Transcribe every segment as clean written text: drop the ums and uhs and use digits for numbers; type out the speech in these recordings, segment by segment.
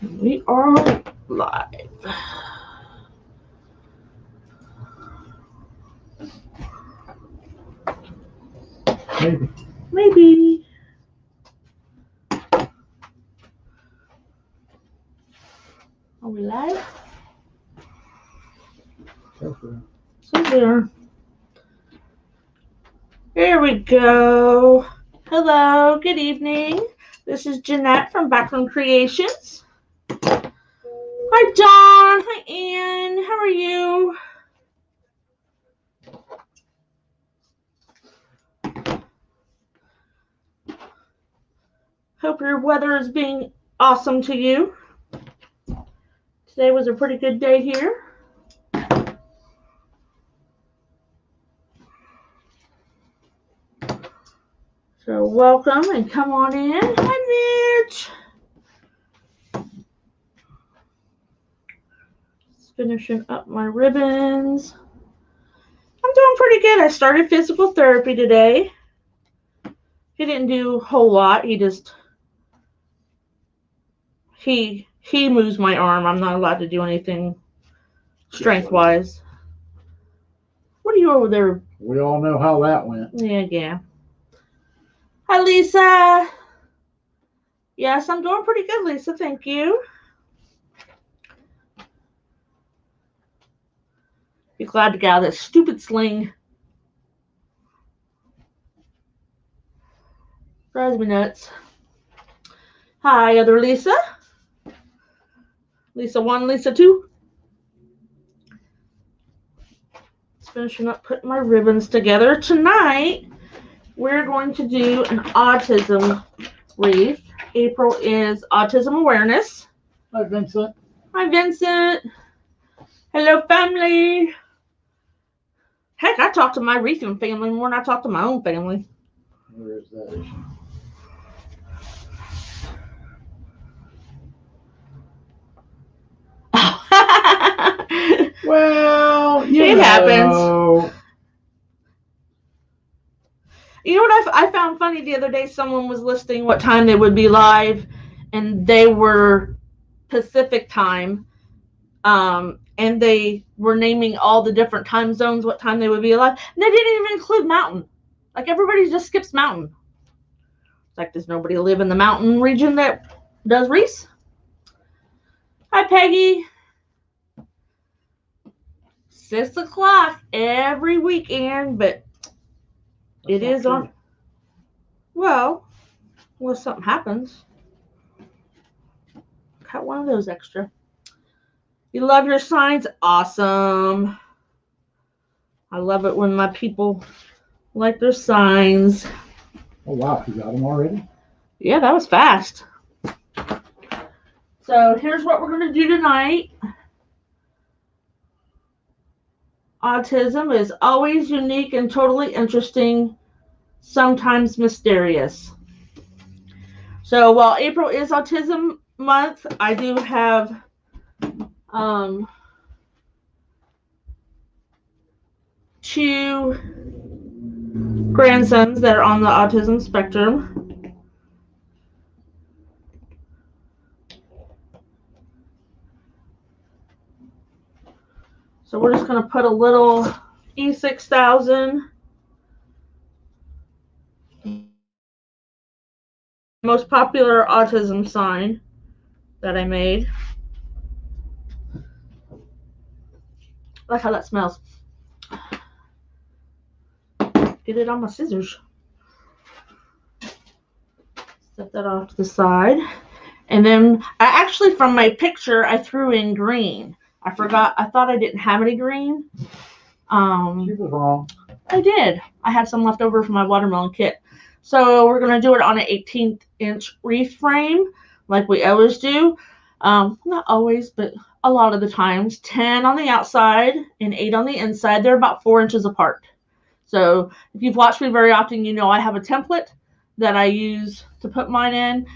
We are live. Maybe. Maybe. Are we live? So there. Here we go. Hello, good evening. This is Jeanette from Backroom Creations. Hi, Dawn. Hi, Ann. How are you? Hope your weather is being awesome to you. Today was a pretty good day here. So welcome and come on in. Hi, Mitch. Just finishing up my ribbons. I'm doing pretty good. I started physical therapy today. He didn't do a whole lot. He moves my arm. I'm not allowed to do anything strength-wise. What are you over there? we all know how that went. Yeah. Hi, Lisa. Yes, I'm doing pretty good, Lisa. Thank you. Be glad to get out of this stupid sling. Drives me nuts. Hi, other Lisa. Lisa 1, Lisa 2. Just finishing up putting my ribbons together. Tonight, we're going to do an autism wreath. April is Autism Awareness. Hi, Vincent. Hi, Vincent. Hello, family. Heck, I talk to my wreathing family more than I talk to my own family. Where is that issue? Well, it happens. You know what I found funny the other day? Someone was listing what time they would be live, and they were Pacific time, and they were naming all the different time zones, what time they would be alive, and they didn't even include mountain. Like, everybody just skips mountain. Like, does nobody live in the mountain region that does Reese? Hi, Peggy. 6 o'clock every weekend, but it is on. Well, unless something happens. Cut one of those extra. You love your signs? Awesome. I love it when my people like their signs. Oh, wow. You got them already? Yeah, that was fast. So here's what we're going to do tonight. Autism is always unique and totally interesting, sometimes mysterious. So while April is Autism Month, I do have two grandsons that are on the autism spectrum. So we're just going to put a little E6000, most popular autism sign that I made. I like how that smells. Get it on my scissors. Set that off to the side. And then I actually, from my picture, I threw in green. I forgot. I thought I didn't have any green. She was wrong. I did. I had some left over from my watermelon kit. So we're going to do it on an 18-inch wreath frame like we always do. Not always, but a lot of the times. 10 on the outside and 8 on the inside. They're about 4 inches apart. So if you've watched me very often, you know I have a template that I use to put mine in.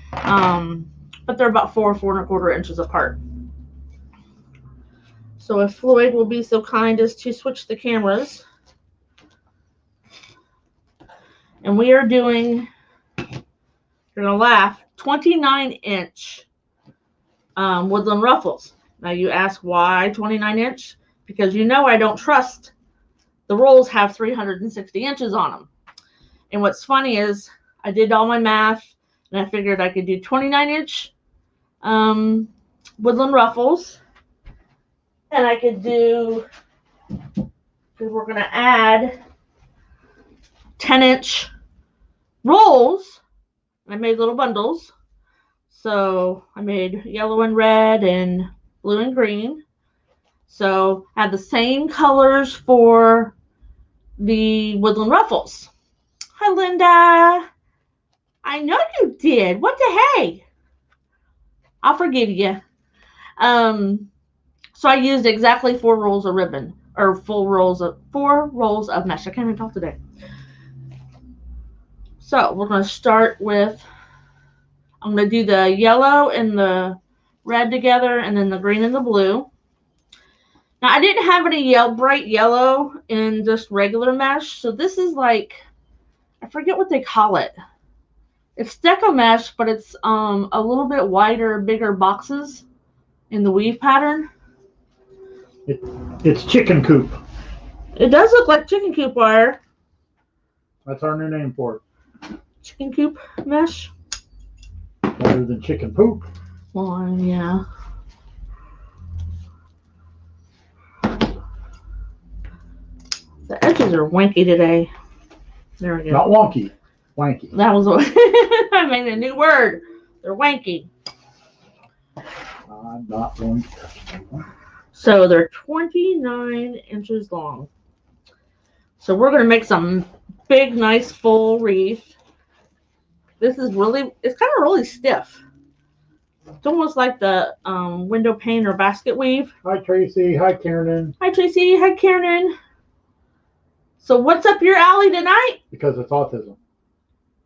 But they're about 4 1/4 inches apart. So if Floyd will be so kind as to switch the cameras. And we are doing, you're going to laugh, 29-inch Woodland Ruffles. Now you ask why 29 inch? Because you know I don't trust the rolls have 360 inches on them. And what's funny is I did all my math and I figured I could do 29 inch Woodland Ruffles. And I could do, because we're going to add 10-inch rolls. I made little bundles. So I made yellow and red and blue and green. So I had the same colors for the Woodland Ruffles. Hi, Linda. I know you did. What the hey? I'll forgive you. So I used exactly 4 rolls of ribbon, or 4 rolls of mesh. I can't even talk today. So we're going to start with, I'm going to do the yellow and the red together, and then the green and the blue. Now I didn't have any bright yellow in just regular mesh, so this is like, I forget what they call it. It's deco mesh, but it's a little bit wider, bigger boxes in the weave pattern. It's chicken coop. It does look like chicken coop wire. That's our new name for it. Chicken coop mesh. Better than chicken poop. Well, yeah. The edges are wanky today. There we go. Not wonky, wanky. That was I made a new word. They're wanky. I'm not going to touch them. So they're 29 inches long. So we're going to make some big, nice, full wreath. This is really, it's kind of really stiff. It's almost like the window pane or basket weave. Hi, Tracy. Hi, Karen. Hi, Tracy. Hi, Karen. So what's up your alley tonight? Because it's autism.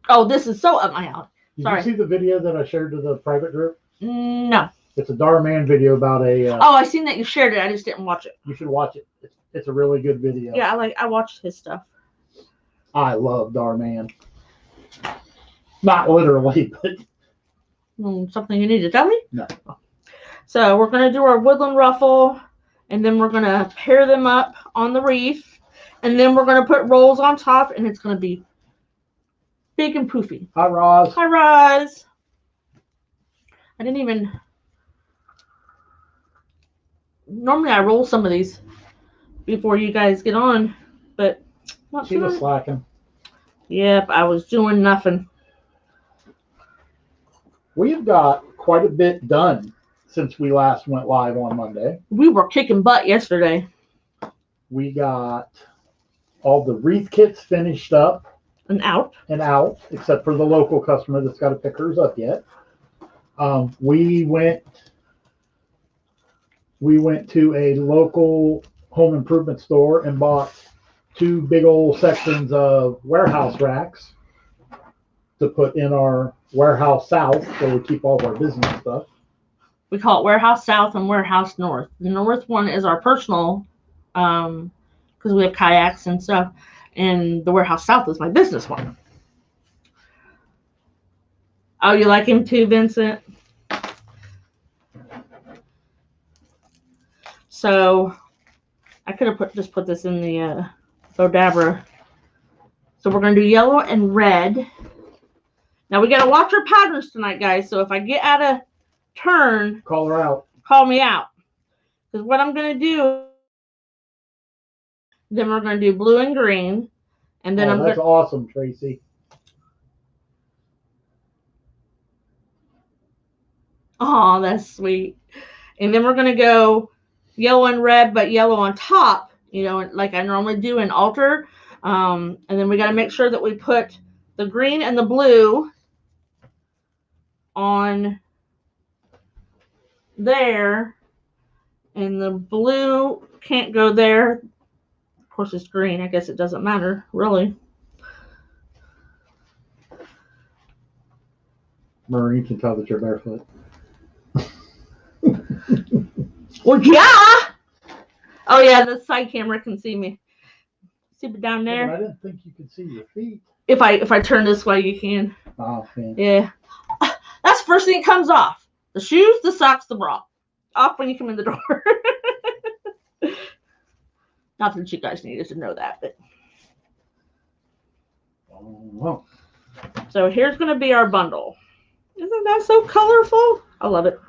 Oh, this is so up my alley. Sorry. Did you see the video that I shared to the private group? No. It's a Dar Man video about a... oh, I seen that you shared it. I just didn't watch it. You should watch it. It's a really good video. Yeah, I watched his stuff. I love Dar Man. Not literally, but... Something you need to tell me? No. So we're going to do our woodland ruffle, and then we're going to pair them up on the wreath, and then we're going to put rolls on top, and it's going to be big and poofy. Hi, Roz. Hi, Roz. I didn't even... Normally I roll some of these before you guys get on, but... She was slacking. Yep, I was doing nothing. We've got quite a bit done since we last went live on Monday. We were kicking butt yesterday. We got all the wreath kits finished up. And out, Except for the local customer that's got to pick hers up yet. We went to a local home improvement store and bought 2 big old sections of warehouse racks to put in our warehouse south, where we keep all of our business stuff. We call it warehouse south and warehouse north. The north one is our personal, because we have kayaks and stuff, and the warehouse south is my business one. Oh, you like him too, Vincent? So I could have just put this in the Bodabra. So we're going to do yellow and red. Now we got to watch our patterns tonight, guys. So if I get out of turn, Call her out. call me out. Because what I'm going to do, then we're going to do blue and green. And then that's awesome, Tracy. Oh, that's sweet. And then we're going to go yellow and red, but yellow on top, you know, like I normally do in altar. And then we got to make sure that we put the green and the blue on there. And the blue can't go there. Of course, it's green. I guess it doesn't matter, really. Murray, you can tell that you're barefoot. Well, yeah. Oh, yeah, the side camera can see me. See me down there? Yeah, I didn't think you could see your feet. If I turn this way, you can. Oh, man. Yeah. That's the first thing that comes off. The shoes, the socks, the bra. Off when you come in the door. Not that you guys needed to know that, but. Oh. So here's going to be our bundle. Isn't that so colorful? I love it.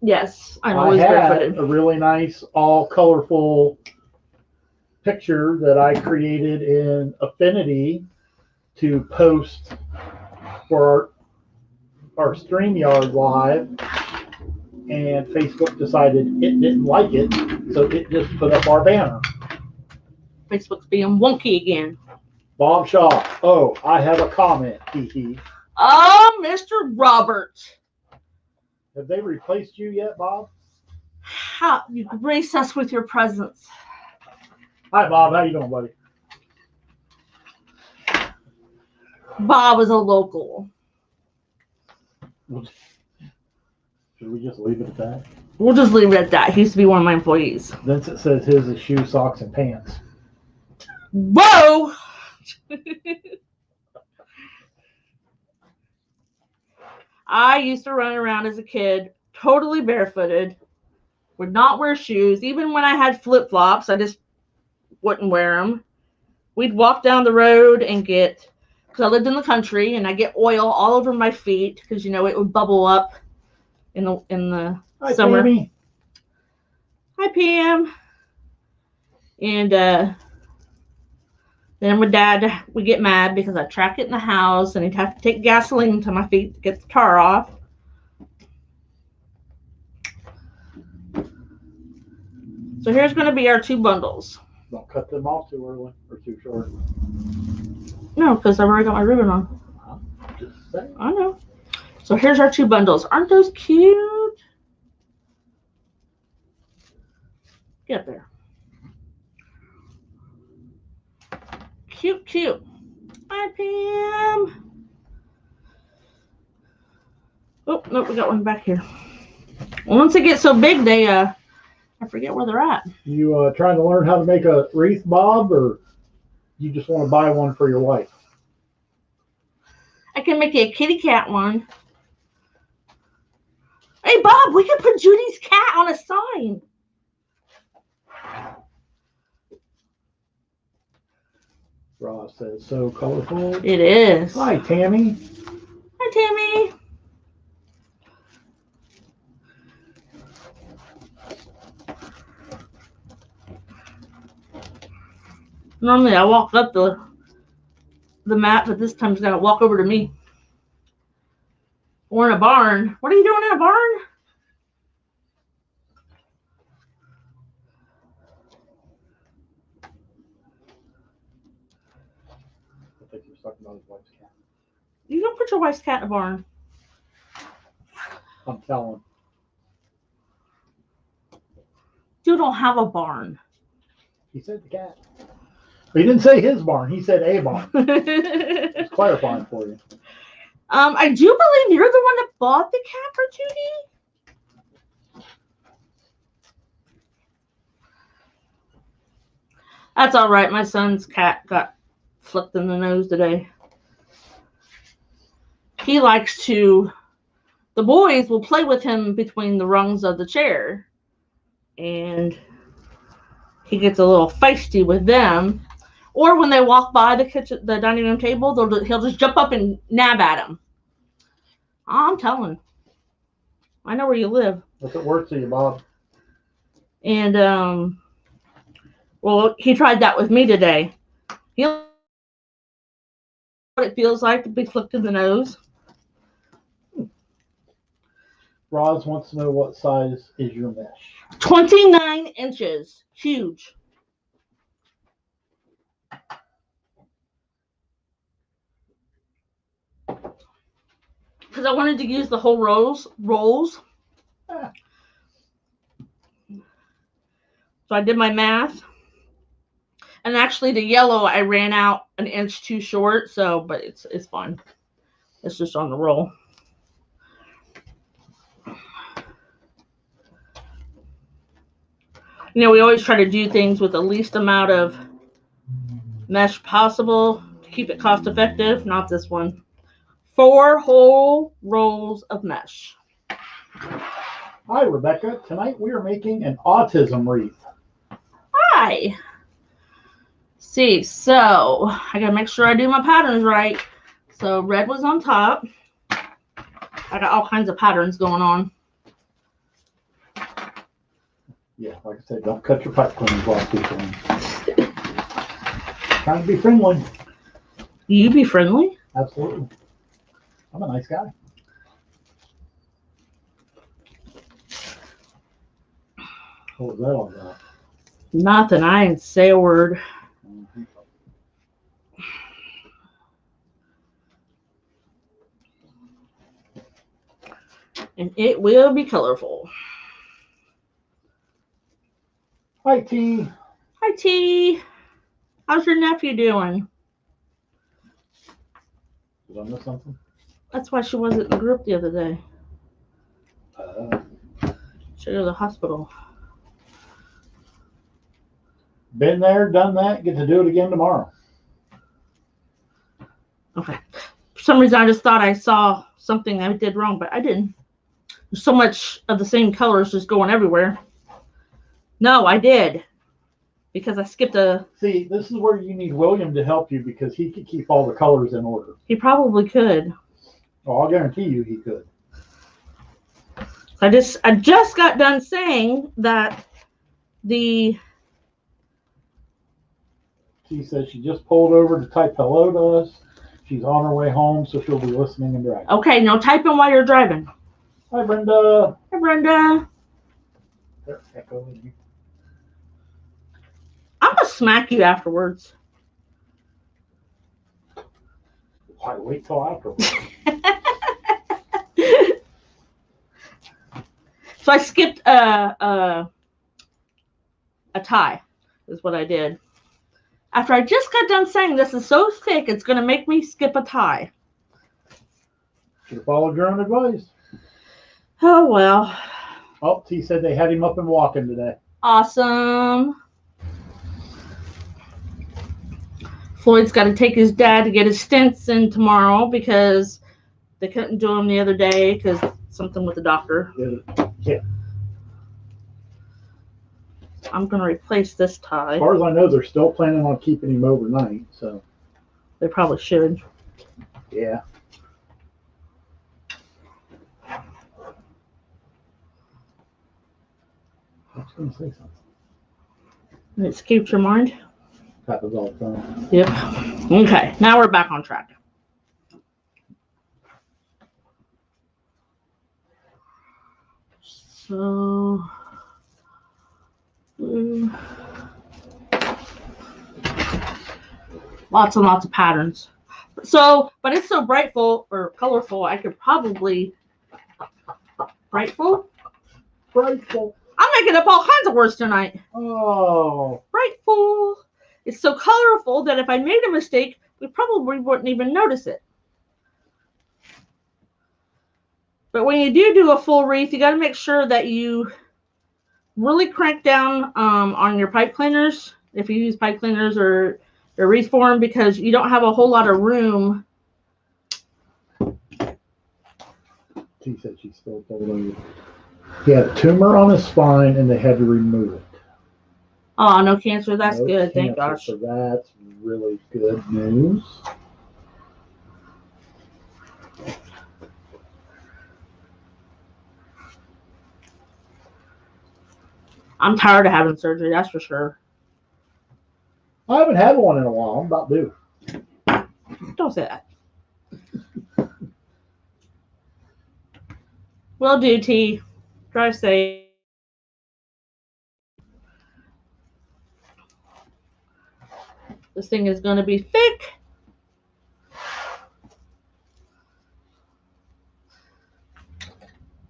Yes, I'm always barefooted. A really nice, all colorful picture that I created in Affinity to post for our StreamYard live, and Facebook decided it didn't like it, so it just put up our banner. Facebook's being wonky again. Bob Shaw. Oh, I have a comment. Hee hee. Oh, Mr. Robert. Have they replaced you yet, Bob? How you grace us with your presence. Hi, Bob. How you doing, buddy? Bob is a local. Should we just leave it at that? We'll just leave it at that. He used to be one of my employees. Vincent says his is shoes, socks, and pants. Whoa! I used to run around as a kid, totally barefooted, would not wear shoes. Even when I had flip-flops, I just wouldn't wear them. We'd walk down the road and get, because I lived in the country, and I get oil all over my feet because, you know, it would bubble up in the Hi, summer. Tammy. Hi, Pam. And then my dad would get mad because I'd track it in the house, and he'd have to take gasoline to my feet to get the tar off. So here's going to be our 2 bundles. Don't cut them off too early or too short. No, because I've already got my ribbon on. Just saying. I know. So here's our 2 bundles. Aren't those cute? Get up there. Cute, cute. Hi, Pam. Oh, no, we got one back here. Once they get so big, they, I forget where they're at. You trying to learn how to make a wreath, Bob, or you just want to buy one for your wife? I can make you a kitty cat one. Hey, Bob, we can put Judy's cat on a sign. Ross says, so colorful. It is. Hi, Tammy. Hi, Tammy. Normally I walk up the mat, but this time he's got to walk over to me. Or in a barn. What are you doing in a barn? I think he was talking about his wife's cat. You don't put your wife's cat in a barn. I'm telling. You don't have a barn. He said the cat. He didn't say his barn. He said a barn. Just clarifying for you. I do believe you're the one that bought the cat for Judy. That's all right. My son's cat got flicked in the nose today. He likes to, the boys will play with him between the rungs of the chair. And he gets a little feisty with them. Or when they walk by the dining room table, he'll just jump up and nab at him. I'm telling. I know where you live. What's it worth to you, Bob? And well, he tried that with me today. He what it feels like to be flicked in the nose. Roz wants to know what size is your mesh. 29 inches. Huge. Because I wanted to use the whole rolls. So I did my math. And actually the yellow I ran out an inch too short, so but it's fine. It's just on the roll. You know, we always try to do things with the least amount of mesh possible to keep it cost effective. Not this one. 4 whole rolls of mesh. Hi, Rebecca. Tonight we are making an autism wreath. Hi. See, so I gotta make sure I do my patterns right. So red was on top. I got all kinds of patterns going on. Yeah, like I said, don't cut your pipe cleaners while speaking. Trying to be friendly. You be friendly? Absolutely. I'm a nice guy. What was that all about? Nothing. I didn't say a word. Mm-hmm. And it will be colorful. Hi, T. Hi, T. How's your nephew doing? Did I miss something? That's why she wasn't in the group the other day. She go to the hospital. Been there, done that. Get to do it again tomorrow. Okay. For some reason, I just thought I saw something I did wrong, but I didn't. There's so much of the same colors just going everywhere. No, I did. Because I skipped a... See, this is where you need William to help you because he could keep all the colors in order. He probably could. Oh, I'll guarantee you he could. I just got done saying that the... She says she just pulled over to type hello to us. She's on her way home, so she'll be listening and driving. Okay, no typing while you're driving. Hi, Brenda. Hi, Brenda. There, echo in you. I'm going to smack you afterwards. Why wait till afterwards? So I skipped a tie, is what I did. After I just got done saying this is so thick, it's going to make me skip a tie. Should have followed your own advice. Oh, well. Oh, T said they had him up and walking today. Awesome. Floyd's got to take his dad to get his stents in tomorrow because they couldn't do them the other day because something with the doctor. Yeah. I'm going to replace this tie. As far as I know, they're still planning on keeping him overnight, so. They probably should. Yeah. I was going to say something. It escaped your mind? Happens all the time. Yep. Okay, now we're back on track. So, lots and lots of patterns. So, but it's so brightful or colorful, I could probably brightful. I'm making up all kinds of words tonight. Oh. Brightful. It's so colorful that if I made a mistake, we probably wouldn't even notice it. But when you do a full wreath, you got to make sure that you really crank down on your pipe cleaners, if you use pipe cleaners or wreath form, because you don't have a whole lot of room. She said she's still told he had a tumor on his spine and they had to remove it. Oh, no cancer. That's No good. cancer, Thank gosh. So that's really good news. I'm tired of having surgery, that's for sure. I haven't had one in a while. I'm about due. Don't say that. Will do, T. Drive safe. This thing is going to be thick.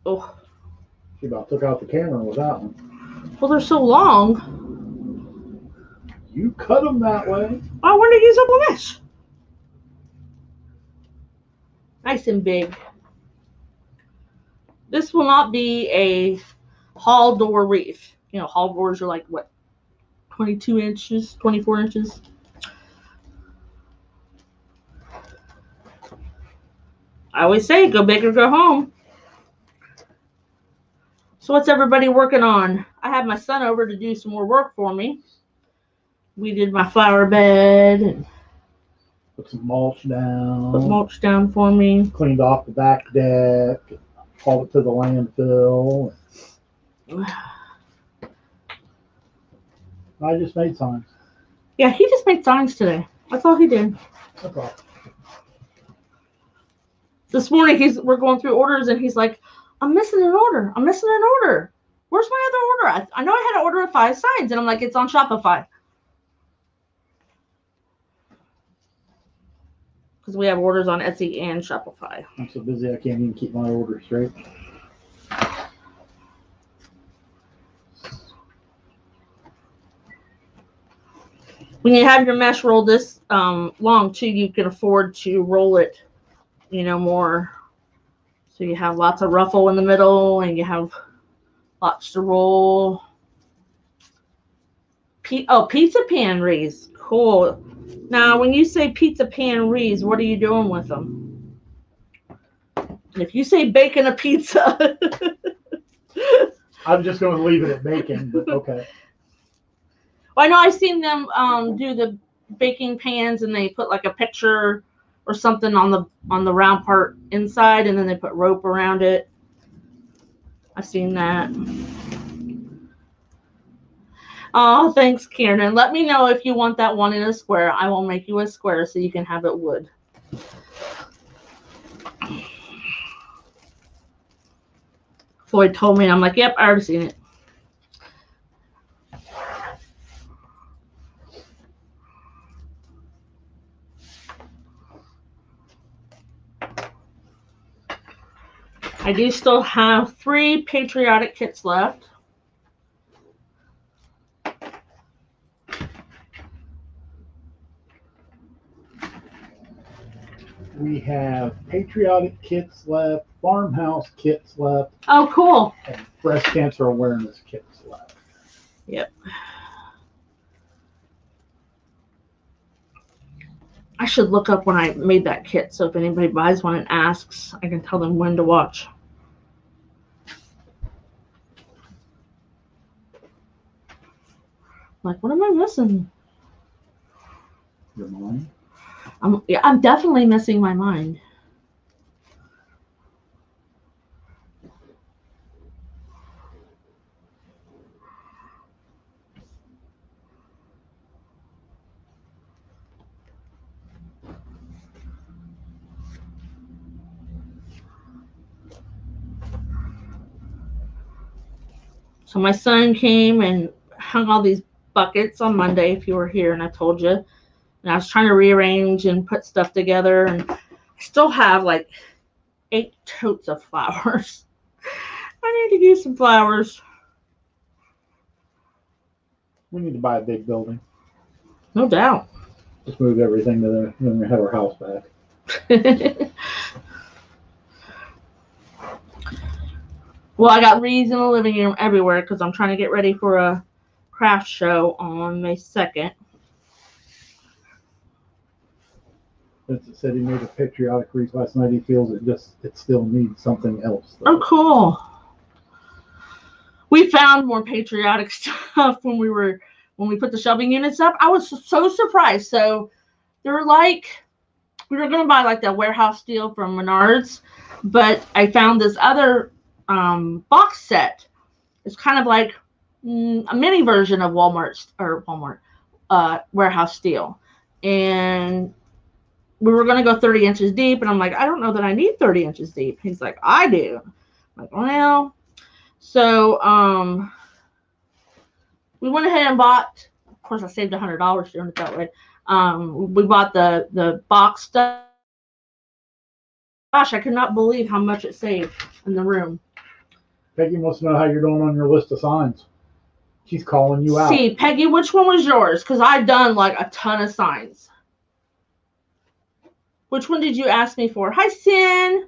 Oh. She about took out the camera with that one. Well, they're so long. You cut them that way. I want to use up a mesh. Nice and big. This will not be a hall door wreath. You know, hall doors are like, what, 22 inches, 24 inches? I always say, go big or go home. So what's everybody working on? I had my son over to do some more work for me. We did my flower bed and Put some mulch put down. mulch down for me. Cleaned off the back deck. Hauled it to the landfill. I just made signs. Yeah, he just made signs today. That's all he did. That's all. This morning we're going through orders and he's like, I'm missing an order. I'm missing an order. Where's my other order? I know I had an order of 5 signs, and I'm like, it's on Shopify. Because we have orders on Etsy and Shopify. I'm so busy I can't even keep my orders straight. When you have your mesh roll this long too, you can afford to roll it, more. So you have lots of ruffle in the middle, and you have lots to roll. Pizza pan wreaths. Cool. Now, when you say pizza pan wreaths, what are you doing with them? If you say baking a pizza. I'm just going to leave it at baking, but okay. Well, I know I've seen them do the baking pans, and they put like a picture or something on the round part inside, and then they put rope around it. I've seen that. Oh, thanks, Kieran. Let me know if you want that one in a square. I will make you a square so you can have it wood. Floyd told me, I'm like, yep, I already seen it. I do still have 3 patriotic kits left. We have patriotic kits left, farmhouse kits left. Oh, cool. And breast cancer awareness kits left. Yep. I should look up when I made that kit, so if anybody buys one and asks, I can tell them when to watch. Like, what am I missing? Your mind? I'm definitely missing my mind. So my son came and hung all these buckets on Monday, if you were here, and I told you. And I was trying to rearrange and put stuff together, and I still have like 8 totes of flowers. I need to get some flowers. We need to buy a big building. No doubt. Just move everything to there, and then we have our house back. Well, I got wreaths in the living room everywhere because I'm trying to get ready for a craft show on May 2nd. Vincent said he made a patriotic wreath last night. He feels it still needs something else, though. Oh, cool. We found more patriotic stuff when we put the shelving units up. I was so surprised. So they're like, we were going to buy like that warehouse deal from Menards, but I found this other box set. It's kind of like a mini version of Walmart warehouse steel. And we were going to go 30 inches deep, and I'm like, I don't know that I need 30 inches deep. He's like, I do. I'm like, well, so we went ahead and bought, of course I saved $100 doing it that way. We bought the box stuff. Gosh, I could not believe how much it saved in the room. Peggy wants to know how you're doing on your list of signs. She's calling you out. See, Peggy, which one was yours? Because I've done like a ton of signs. Which one did you ask me for? Hi, Sin.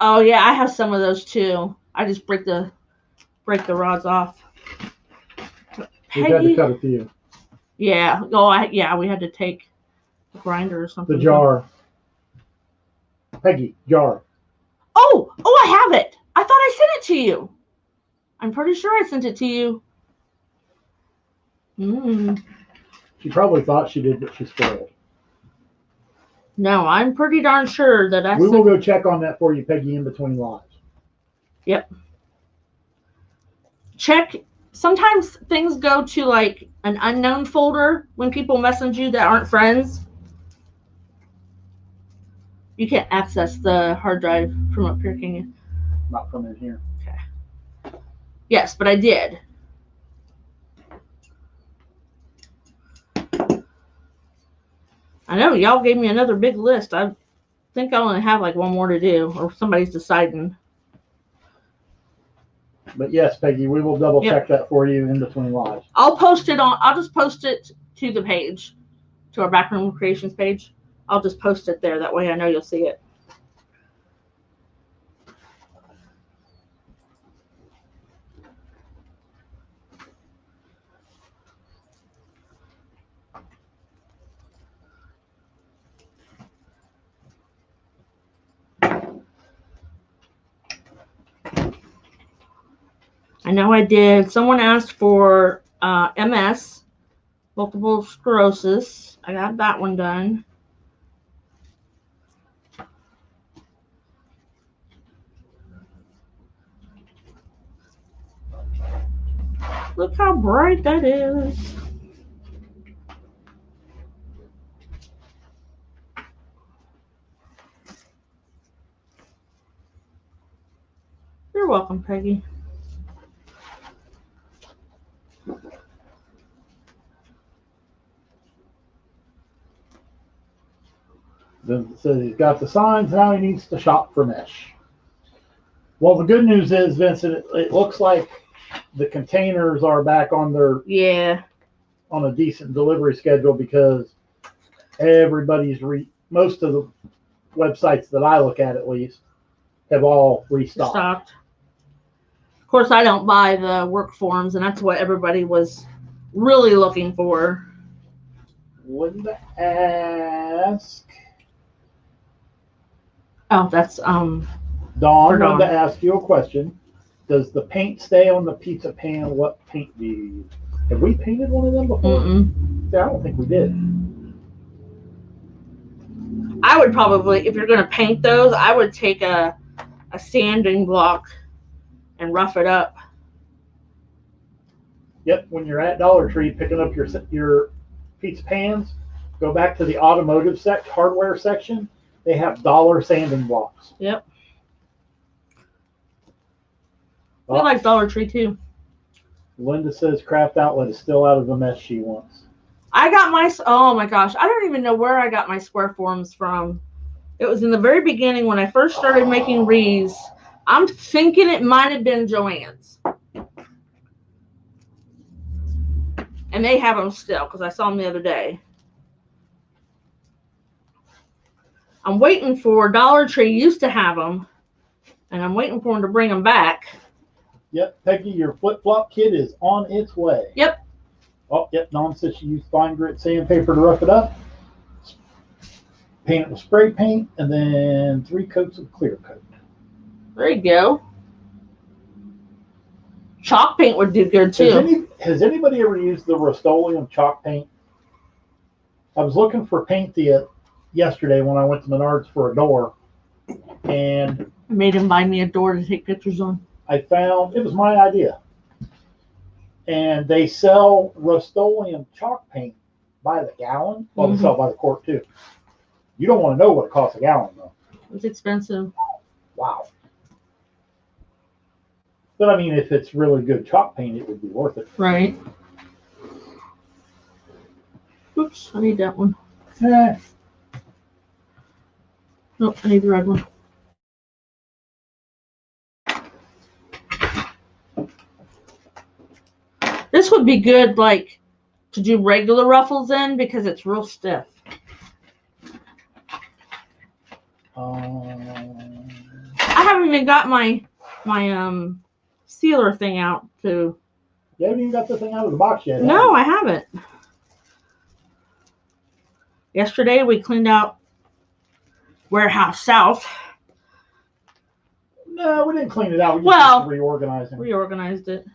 Oh yeah, I have some of those too. I just break the rods off. We've had to cut a few. Yeah. Oh, yeah. We had to take the grinder or something. The jar. Peggy, jar. Oh, I have it. I thought I sent it to you. I'm pretty sure I sent it to you. She probably thought she did, but she spoiled. No, I'm pretty darn sure that I We sent. will go check on that for you, Peggy, in between lives. Yep. Check. Sometimes things go to like an unknown folder when people message you that aren't friends. You can't access the hard drive from up here, can you? Not from in here. Okay. Yes, but I did. I know y'all gave me another big list. I think I only have like one more to do, or somebody's deciding. But yes, Peggy, we will double check that for you in between lives. I'll just post it to the page, to our Backroom Creations page. I'll just post it there. That way I know you'll see it. I know I did. Someone asked for MS, multiple sclerosis. I got that one done. Look how bright that is. You're welcome, Peggy. Then it says he's got the signs, now he needs to shop for mesh. Well, the good news is, Vincent, it looks like the containers are back on on a decent delivery schedule, because most of the websites that I look at least have all restocked. Of course, I don't buy the work forms, and that's what everybody was really looking for. Linda ask. Oh, that's Dawn wanted to ask you a question. Does the paint stay on the pizza pan? What paint do you use? Have we painted one of them before? Yeah, I don't think we did. I would probably, if you're going to paint those, I would take a sanding block and rough it up. Yep, when you're at Dollar Tree picking up your pizza pans, go back to the automotive hardware section. They have dollar sanding blocks. Yep. We like Dollar Tree too. Linda says Craft Outlet is still out of the mess she wants. I got oh my gosh, I don't even know where I got my square forms from. It was in the very beginning when I first started making wreaths. I'm thinking it might have been Joann's. And they have them still, because I saw them the other day. I'm waiting for Dollar Tree used to have them, and I'm waiting for them to bring them back. Yep, Peggy, your flip-flop kit is on its way. Yep. Oh, yep, Dawn says she used fine grit sandpaper to rough it up. Paint it with spray paint, and then 3 coats of clear coat. There you go. Chalk paint would do good too. Has anybody ever used the Rust-Oleum chalk paint? I was looking for paint yesterday when I went to Menards for a door, and I made him buy me a door to take pictures on. I found, it was my idea, and they sell Rust-Oleum chalk paint by the gallon. Well, they sell by the quart too. You don't want to know what it costs a gallon though. It's expensive. Wow. But I mean, if it's really good chalk paint, it would be worth it. Right. Oops, I need that one. Nope, I need the red one. This would be good, like, to do regular ruffles in, because it's real stiff. I haven't even got my sealer thing out to. You haven't even got the thing out of the box yet. No, I haven't. Yesterday we cleaned out Warehouse South. No, we didn't clean it out. We Well, just reorganized it. Reorganized it.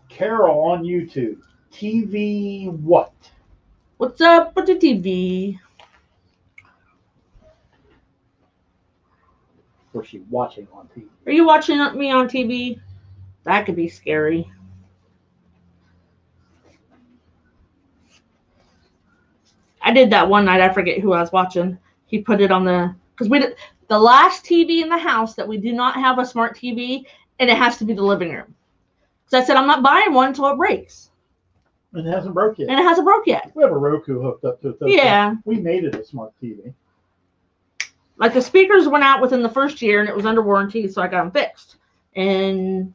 Carol on YouTube. TV what? What's up with the TV? Was she watching on TV? Are you watching me on TV? That could be scary. I did that one night. I forget who I was watching. He put it on because we did the last TV in the house that we do not have a smart TV, and it has to be the living room. So I said I'm not buying one until it breaks. And it hasn't broke yet. And it hasn't broke yet. We have a Roku hooked up to it. Though, Yeah. So we made it a smart TV. Like the speakers went out within the first year, and it was under warranty, so I got them fixed. And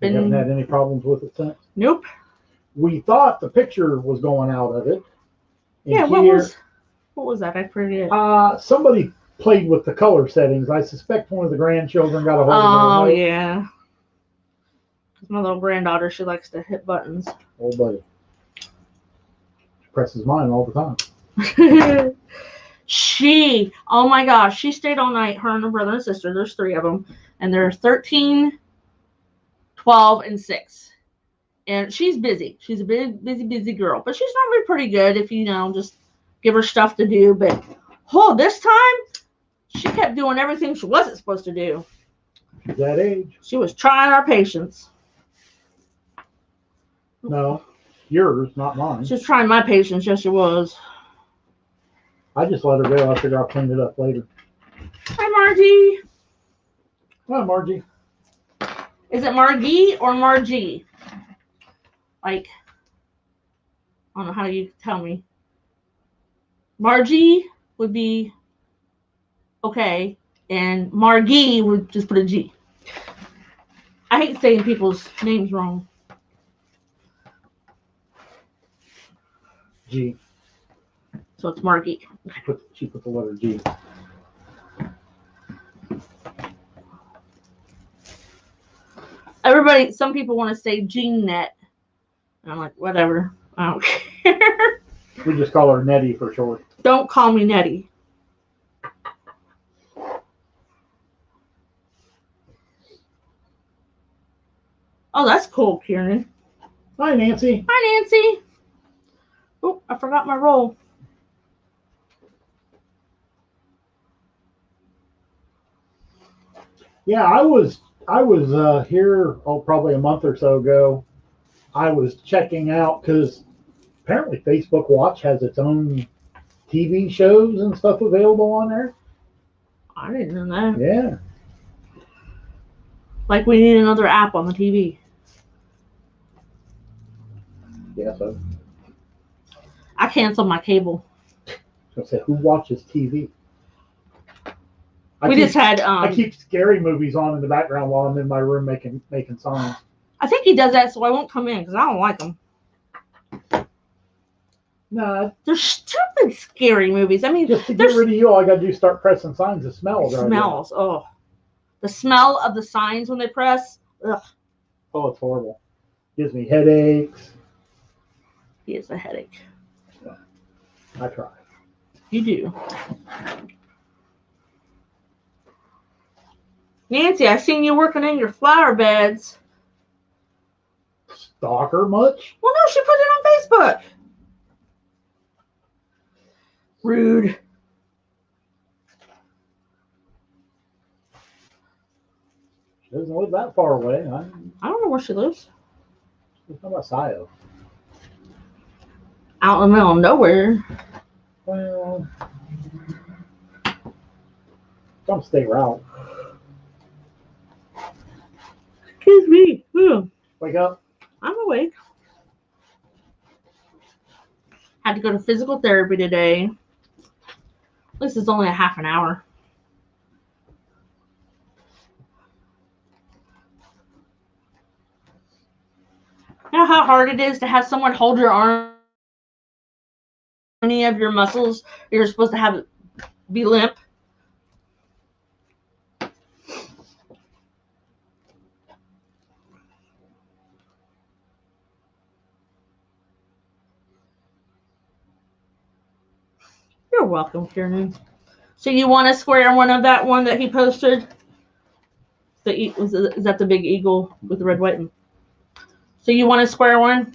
We haven't had any problems with it since. Nope. We thought the picture was going out of it. Yeah. What was that? I forget. Somebody played with the color settings. I suspect one of the grandchildren got a hold of it. Oh yeah. My little granddaughter, she likes to hit buttons. Oh buddy. She presses mine all the time. Oh my gosh, she stayed all night, her and her brother and sister, there's 3 of them, and they're 13, 12, and 6. And she's busy. She's a big, busy girl. But she's normally pretty good if you just give her stuff to do. But, this time, she kept doing everything she wasn't supposed to do. That age. She was trying our patience. No, yours, not mine. She was trying my patience. Yes, she was. I just let her go. I figure I'll clean it up later. Hi, Margie. Hi, Margie. Is it Margie or Margie? Like, I don't know how you tell me. Margie would be okay, and Margie would just put a G. I hate saying people's names wrong. G. So it's Margie. She put the letter G. Some people want to say Jeanette. And I'm like, whatever. I don't care. We just call her Nettie for short. Don't call me Nettie. Oh, that's cool, Kieran. Hi, Nancy. Hi, Nancy. Oh, I forgot my roll. Yeah, I was here probably a month or so ago. I was checking out because apparently Facebook Watch has its own TV shows and stuff available on there. I didn't know that. Yeah. Like we need another app on the TV. Yeah, so. I canceled my cable. I said, who watches TV? I keep scary movies on in the background while I'm in my room making songs. I think he does that so I won't come in because I don't like them. No, they're stupid scary movies. I mean, just to get rid of you, all I gotta do is start pressing signs. The smells. Smells. Oh, the smell of the signs when they press. Ugh. Oh, it's horrible. Gives me headaches. He has a headache. I try. You do. Nancy, I seen you working in your flower beds. Stalker much? Well, no, she put it on Facebook. Rude. She doesn't live that far away. I don't know where she lives. She's not about Scio. Out in the middle of nowhere. Well, some state route. Excuse me. Ooh. Wake up. I'm awake. Had to go to physical therapy today. At least it's only a half an hour. You know how hard it is to have someone hold your arm? Any of your muscles, you're supposed to have it be limp. You're welcome, Kieran. So you want a square one of that one that he posted? Is that the big eagle with the red, white, and... So you want a square one?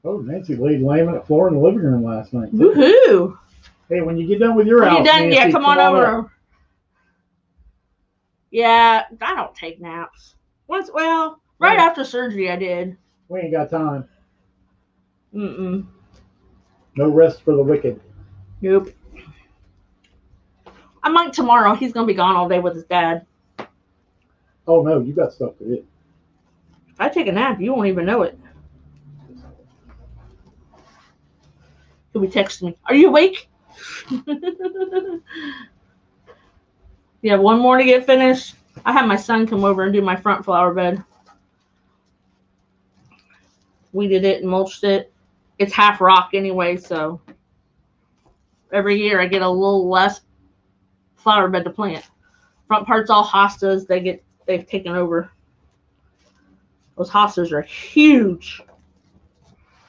Oh, Nancy laid laminate floor in the living room last night. Woohoo! Hey, when you get done with your When house, you done, Nancy, yeah, come on over. up. Yeah, I don't take naps. Right after surgery I did. We ain't got time. Mm-mm. No rest for the wicked. Nope. I might tomorrow. He's going to be gone all day with his dad. Oh, no, you got stuff to do. If I take a nap, you won't even know it. He'll be texting me, are you awake? Yeah, one more to get finished. I had my son come over and do my front flower bed. Weeded it and mulched it. It's half rock anyway, so every year I get a little less flower bed to plant. Front part's all hostas. They've taken over. Those hostas are huge.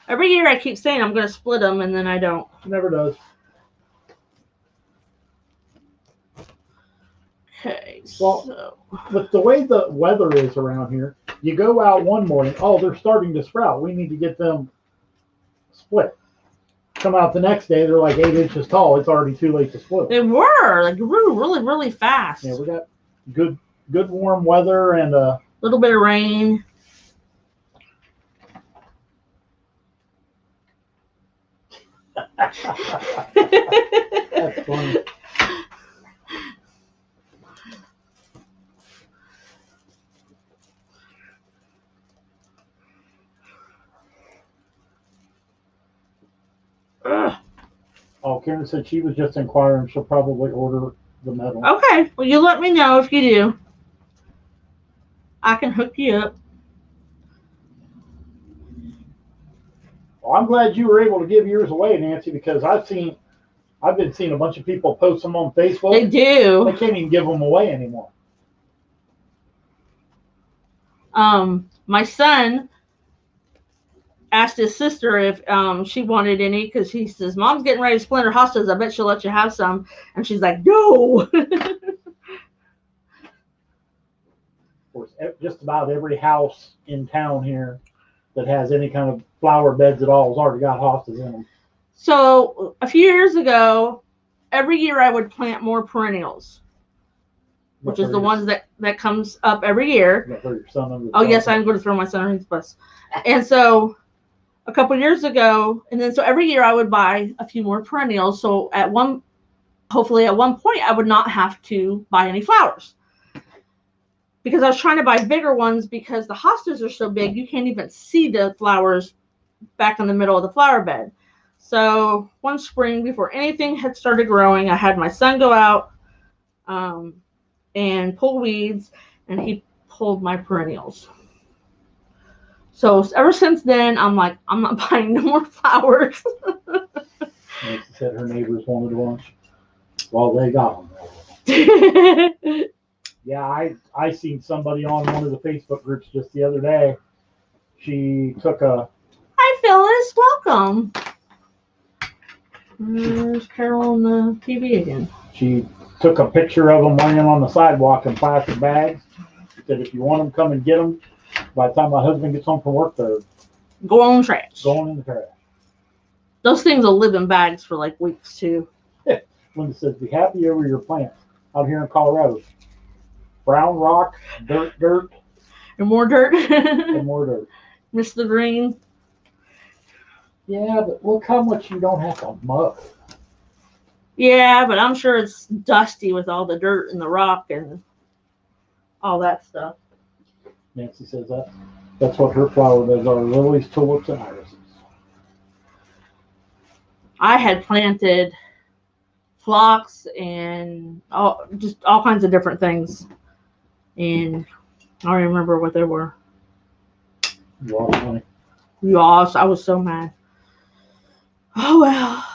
Every year I keep saying I'm going to split them, and then I don't. Never does. Okay, well, so. With the way the weather is around here, you go out one morning, oh, they're starting to sprout. We need to get them split. Come out the next day, they're like 8 inches tall. It's already too late to split. They grew really, really fast. Yeah, we got good warm weather and a little bit of rain. That's funny. Oh, Karen said she was just inquiring. She'll probably order the metal. Okay. Well, you let me know if you do. I can hook you up. Well, I'm glad you were able to give yours away, Nancy, because I've been seeing a bunch of people post them on Facebook. They do. They can't even give them away anymore. My son asked his sister if she wanted any, because he says, Mom's getting ready to split her hostas. I bet she'll let you have some. And she's like, no. Of course, just about every house in town here that has any kind of flower beds at all has already got hostas in them. So a few years ago, every year I would plant more perennials, which is the ones that comes up every year. Oh, yes, I'm going to throw my son under the bus. And so a couple of years ago, and then so every year I would buy a few more perennials. So hopefully at one point I would not have to buy any flowers, because I was trying to buy bigger ones, because the hostas are so big you can't even see the flowers back in the middle of the flower bed. So one spring, before anything had started growing, I had my son go out and pull weeds, and he pulled my perennials. So ever since then, I'm like, I'm not buying no more flowers. Nancy said her neighbors wanted a bunch. Well, they got them. Yeah, I seen somebody on one of the Facebook groups just the other day. She took a... Hi, Phyllis. Welcome. There's Carol on the TV again. She took a picture of them laying on the sidewalk in plastic bags. She said, if you want them, come and get them. By the time my husband gets home from work, they're going in the trash. Going in the trash. Those things will live in bags for like weeks too. Linda says, be happy over your plants out here in Colorado. Brown rock, dirt. And more dirt. And more dirt. Miss the green. Yeah, but look how much you don't have to mow. Yeah, but I'm sure it's dusty with all the dirt and the rock and all that stuff. Nancy says that's what her flower beds are: lilies, tulips, and irises. I had planted phlox and just all kinds of different things, and I don't remember what they were. You lost money. Yes, I was so mad. Oh well.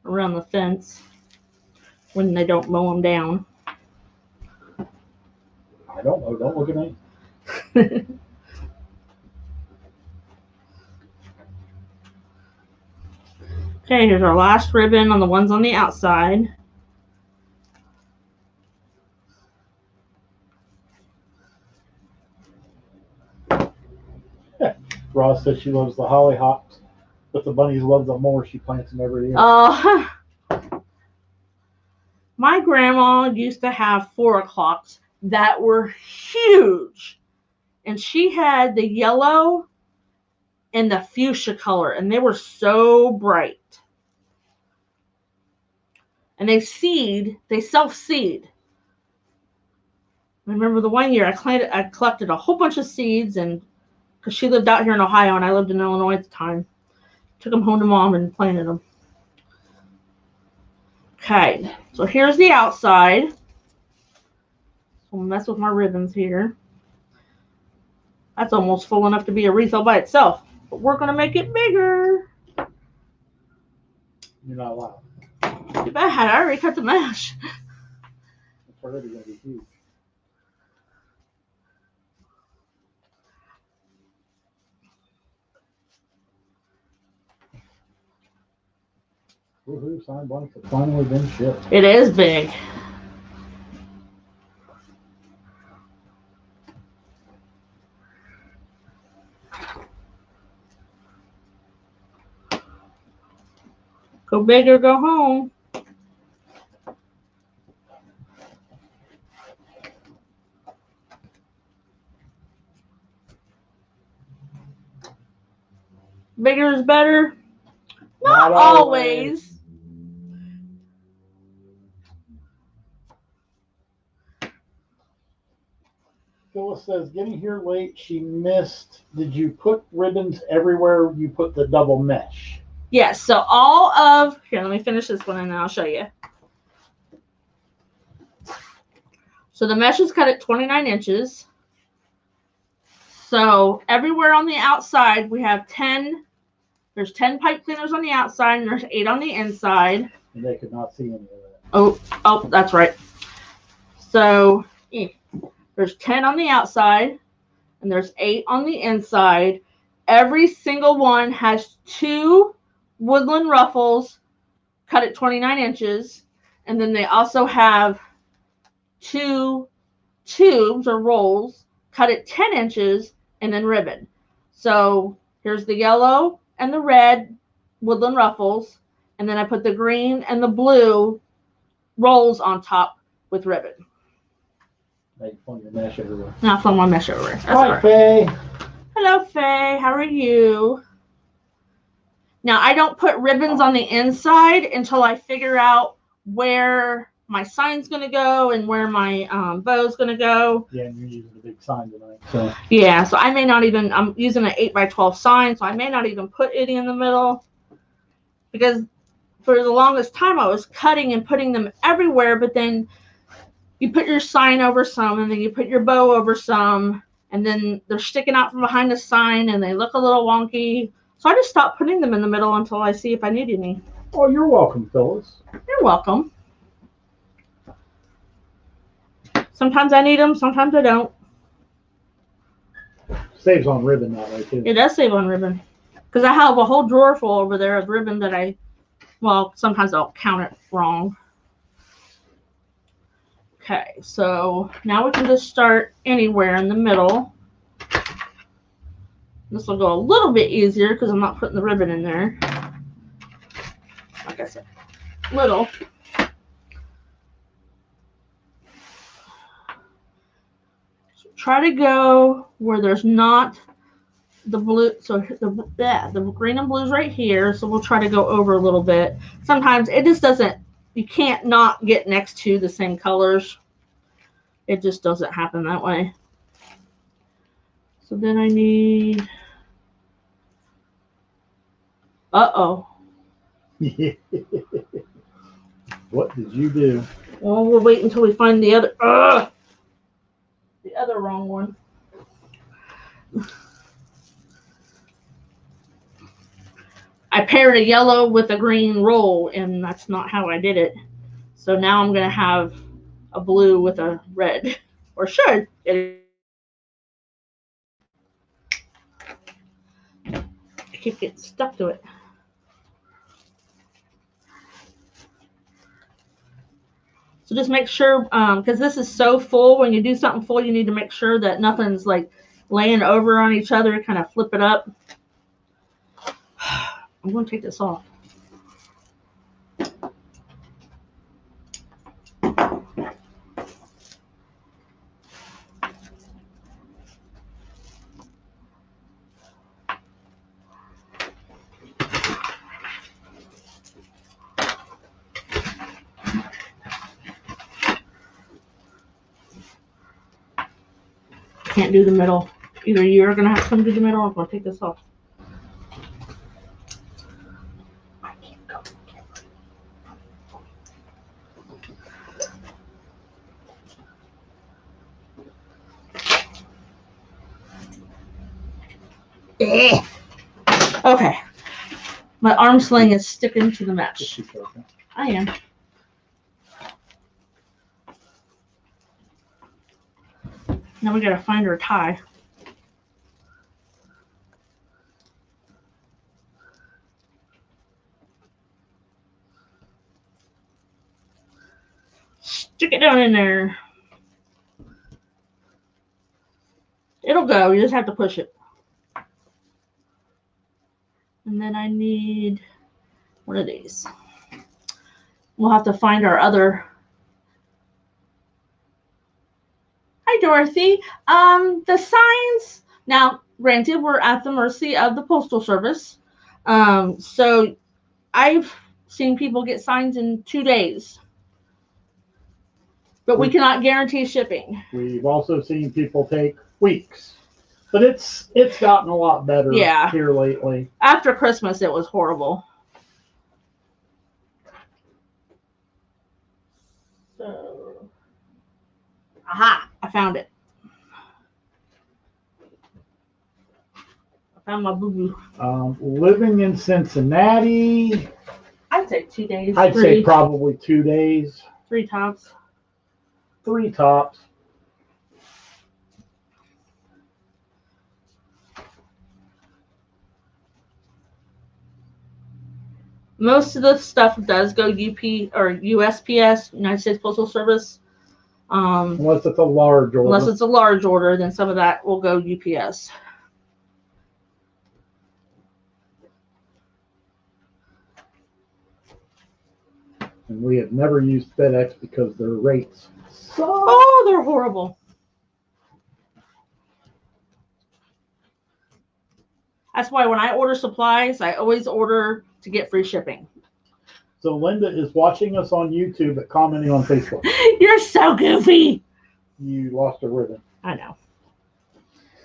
Around the fence when they don't mow them down. I don't know. Don't look at me. Okay, here's our last ribbon on the ones on the outside. Ross says she loves the hollyhocks, but the bunnies love them more. She plants them every year. My grandma used to have 4 o'clocks that were huge. And she had the yellow and the fuchsia color, and they were so bright. And they self-seed. I remember the one year I collected a whole bunch of seeds, and because she lived out here in Ohio and I lived in Illinois at the time, took them home to Mom and planted them. Okay, so here's the outside. I'll mess with my ribbons here. That's almost full enough to be a wreath all by itself, but we're gonna make it bigger. You're not allowed. Too bad, I already cut the mesh. It's already gonna be huge. Woohoo, signed blanket finally been shipped. It is big. Go big or go home. Bigger is better. Not always. Phyllis says, getting here late, she missed. Did you put ribbons everywhere you put the double mesh? Yes, so here, let me finish this one and then I'll show you. So the mesh is cut at 29 inches. So everywhere on the outside, we have 10. There's 10 pipe cleaners on the outside and there's 8 on the inside. And they could not see any of that. Oh, that's right. So there's 10 on the outside and there's 8 on the inside. Every single one has 2 woodland ruffles cut at 29 inches. And then they also have 2 tubes or rolls cut at 10 inches and then ribbon. So here's the yellow and the red woodland ruffles. And then I put the green and the blue rolls on top with ribbon. Make fun of your mesh everywhere. Not fun my mesh everywhere. Hi, Faye. Hello, Faye. How are you? Now, I don't put ribbons on the inside until I figure out where my sign's going to go and where my bow's going to go. Yeah, and you're using a big sign tonight. So. Yeah, so I may not even, I'm using an 8x12 sign, so I may not even put any in the middle. Because for the longest time, I was cutting and putting them everywhere, but then you put your sign over some, and then you put your bow over some, and then they're sticking out from behind the sign, and they look a little wonky. So I just stopped putting them in the middle until I see if I need any. Oh, you're welcome, Phyllis. You're welcome. Sometimes I need them, sometimes I don't. Saves on ribbon that way, too. It does save on ribbon. Because I have a whole drawer full over there of ribbon that sometimes I'll count it wrong. Okay, so now we can just start anywhere in the middle. This will go a little bit easier because I'm not putting the ribbon in there. Like I said, little. So try to go where there's not the blue. So the green and blue's right here. So we'll try to go over a little bit. Sometimes it just doesn't, you can't not get next to the same colors. It just doesn't happen that way. So then I need, uh-oh. What did you do? Well, we'll wait until we find the other wrong one. I paired a yellow with a green roll, and that's not how I did it. So now I'm going to have a blue with a red, or should. keep getting stuck to it. So just make sure, because this is so full, when you do something full, you need to make sure that nothing's like laying over on each other. Kind of flip it up. I'm going to take this off. Can't do the middle. Either you're going to have to come do the middle, or I'm going to take this off. I can't go. Okay. My arm sling is sticking to the mesh. I am. Now we got to find our tie. Stick it down in there. It'll go. You just have to push it. And then I need one of these. We'll have to find our other. Hi, Dorothy. The signs. Now, granted, we're at the mercy of the Postal Service. So I've seen people get signs in 2 days. But we cannot guarantee shipping. We've also seen people take weeks. But it's gotten a lot better here lately. After Christmas, it was horrible. So, aha, I found it. I found my boo-boo. Living in Cincinnati. I'd say 2 days. I'd say probably 2 days. 3 tops. 3 tops. Most of the stuff does go UP or USPS, United States Postal Service. Unless it's a large order. Unless it's a large order, then some of that will go UPS. And we have never used FedEx because their rates suck. Oh, they're horrible. That's why when I order supplies, I always order to get free shipping. So Linda is watching us on YouTube but commenting on Facebook. You're so goofy. You lost a ribbon. I know.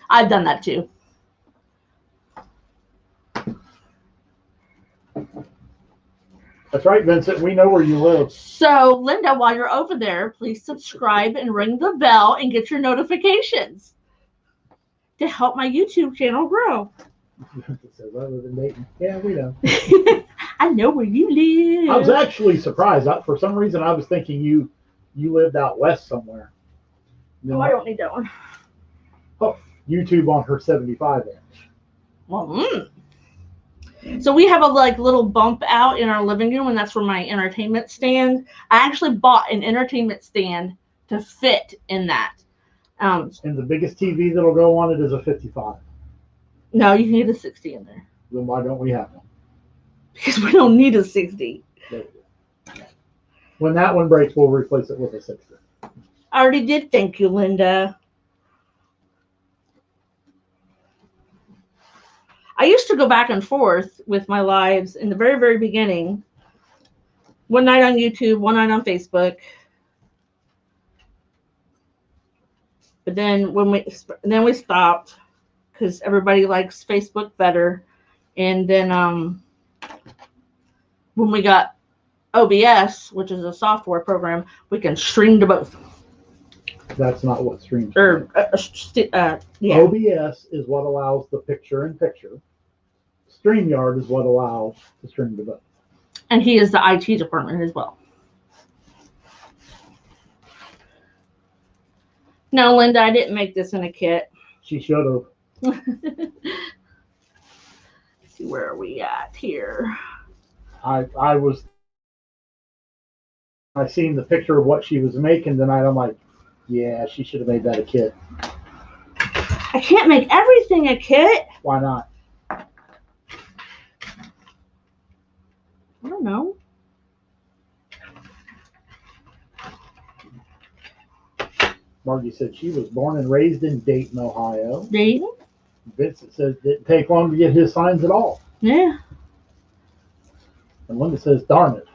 I've done that too. That's right, Vincent. We know where you live. So, Linda, while you're over there, please subscribe and ring the bell and get your notifications to help my YouTube channel grow. It says I live in Dayton. Yeah, we know. I know where you live. I was actually surprised. For some reason, I was thinking you lived out west somewhere. No, I don't need that one. Oh, YouTube on her 75-inch. Well, So we have a little bump out in our living room, and that's where my entertainment stand. I actually bought an entertainment stand to fit in that. And the biggest TV that'll go on it is a 55. No, you need a 60 in there. Then why don't we have one? Because we don't need a 60. When that one breaks, we'll replace it with a 60. I already did. Thank you, Linda. I used to go back and forth with my lives in the very, very beginning. One night on YouTube, one night on Facebook. But then we stopped because everybody likes Facebook better. And then when we got OBS, which is a software program, we can stream to both. That's not what streams. Yeah. OBS is what allows the picture-in-picture. StreamYard is what allows the stream to both. And he is the IT department as well. No, Linda, I didn't make this in a kit. She should have. see, where are we at here? I seen the picture of what she was making tonight. I'm like, yeah, she should have made that a kit. I can't make everything a kit. Why not? I don't know. Margie said she was born and raised in Dayton, Ohio. Dayton? Vincent says it didn't take long to get his signs at all. Yeah. And Linda says, darn it.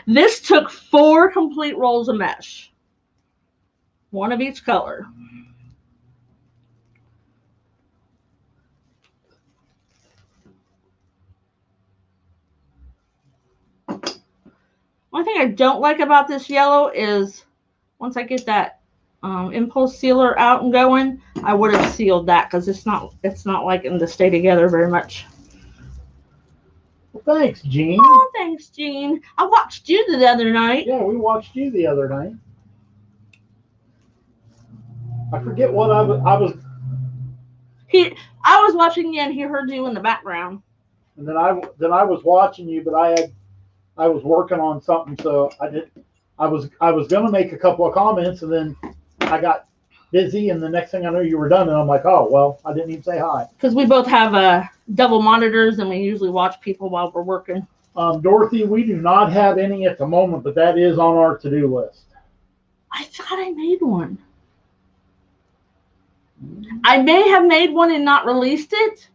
This took 4 complete rolls of mesh. 1 of each color. One thing I don't like about this yellow is once I get that impulse sealer out and going, I would have sealed that because it's not liking to stay together very much. Well, thanks, Jean. Oh, thanks, Jean. I watched you the other night. Yeah, we watched you the other night. I forget what I was. I was watching you and he heard you in the background. And then I was watching you, but I was working on something, so I was gonna make a couple of comments, and then I got busy, and the next thing I knew you were done, and I'm like, oh well, I didn't even say hi. Because we both have double monitors, and we usually watch people while we're working. Dorothy, we do not have any at the moment, but that is on our to-do list. I thought I made one. I may have made one and not released it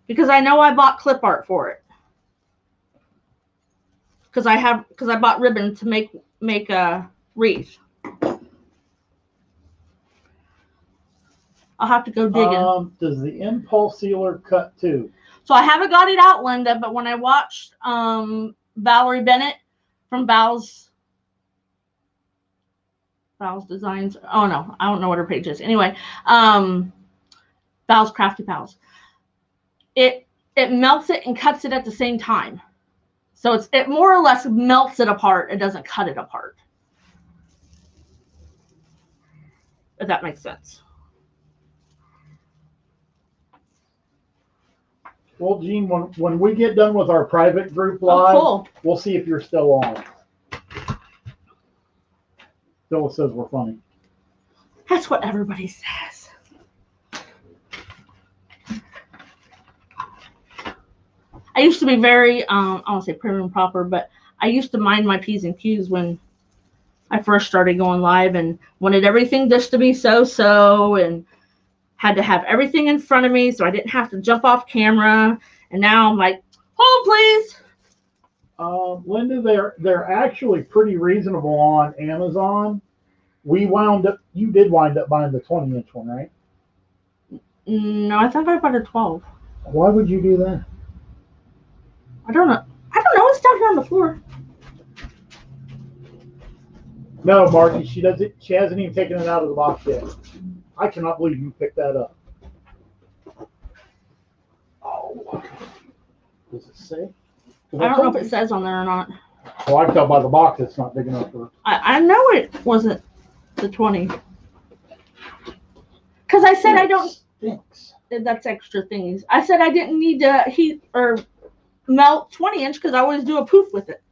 because I know I bought clip art for it. Because I bought ribbon to make a wreath. I'll have to go digging. Does the impulse sealer cut too? So I haven't got it out, Linda, but when I watched Valerie Bennett from Val's Designs, oh no, I don't know what her page is. Anyway, Val's Crafty Pals. It melts it and cuts it at the same time. So it more or less melts it apart. It doesn't cut it apart. If that makes sense. Well, Jean, when we get done with our private group live, cool. We'll see if you're still on. Phyllis says we're funny. That's what everybody says. I used to be very, I won't say prim and proper, but I used to mind my P's and Q's when I first started going live and wanted everything just to be so and had to have everything in front of me so I didn't have to jump off camera. And now I'm like, hold please. Linda, they're actually pretty reasonable on Amazon. You did wind up buying the 20-inch one, right? No, I think I bought a 12. Why would you do that? I don't know. It's down here on the floor. No, Margie, she hasn't even taken it out of the box yet. I cannot believe you picked that up. Oh. Does it say? I don't know if it says on there or not. Well, I can tell by the box it's not big enough for. I know it wasn't the 20. Because I said I don't. Thanks. That's extra thingies. I said I didn't need to heat or melt 20-inch because I always do a poof with it.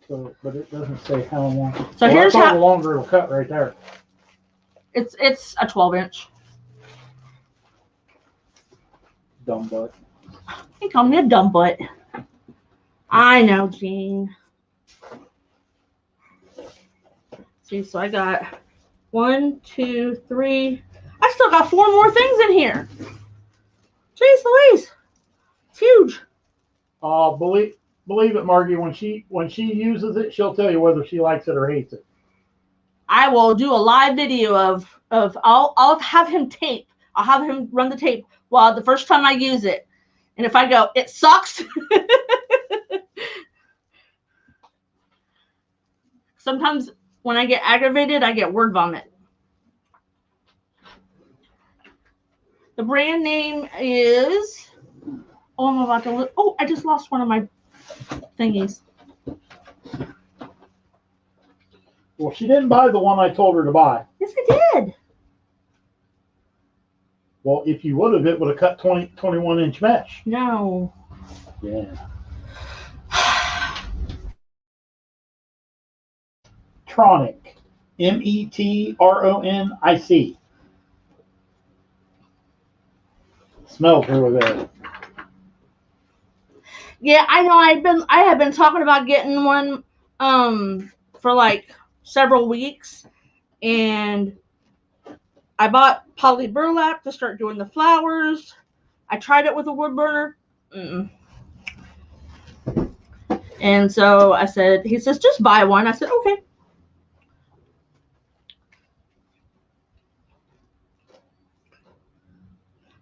So, but it doesn't say how long. So well, here's how longer it'll cut right there. It's a 12-inch. Dumb butt. He called me a dumb butt. I know, Jean. See, so I got 1, 2, 3. I still got 4 more things in here. Jeez Louise. It's huge. Believe it, Margie, when she uses it, she'll tell you whether she likes it or hates it. I will do a live video of I'll have him tape. I'll have him run the tape while the first time I use it. And if I go, it sucks. Sometimes when I get aggravated, I get word vomit. The brand name is, I'm about to, I just lost one of my thingies. Well, she didn't buy the one I told her to buy. Yes, I did. Well, if you would have, it would have cut 21-inch mesh. No. Yeah. Metronic. Metronic. Smells really good. Yeah, I know. I have been talking about getting one for like several weeks, and I bought poly burlap to start doing the flowers. I tried it with a wood burner. Mm-mm. And so I said, he says, just buy one. I said, okay.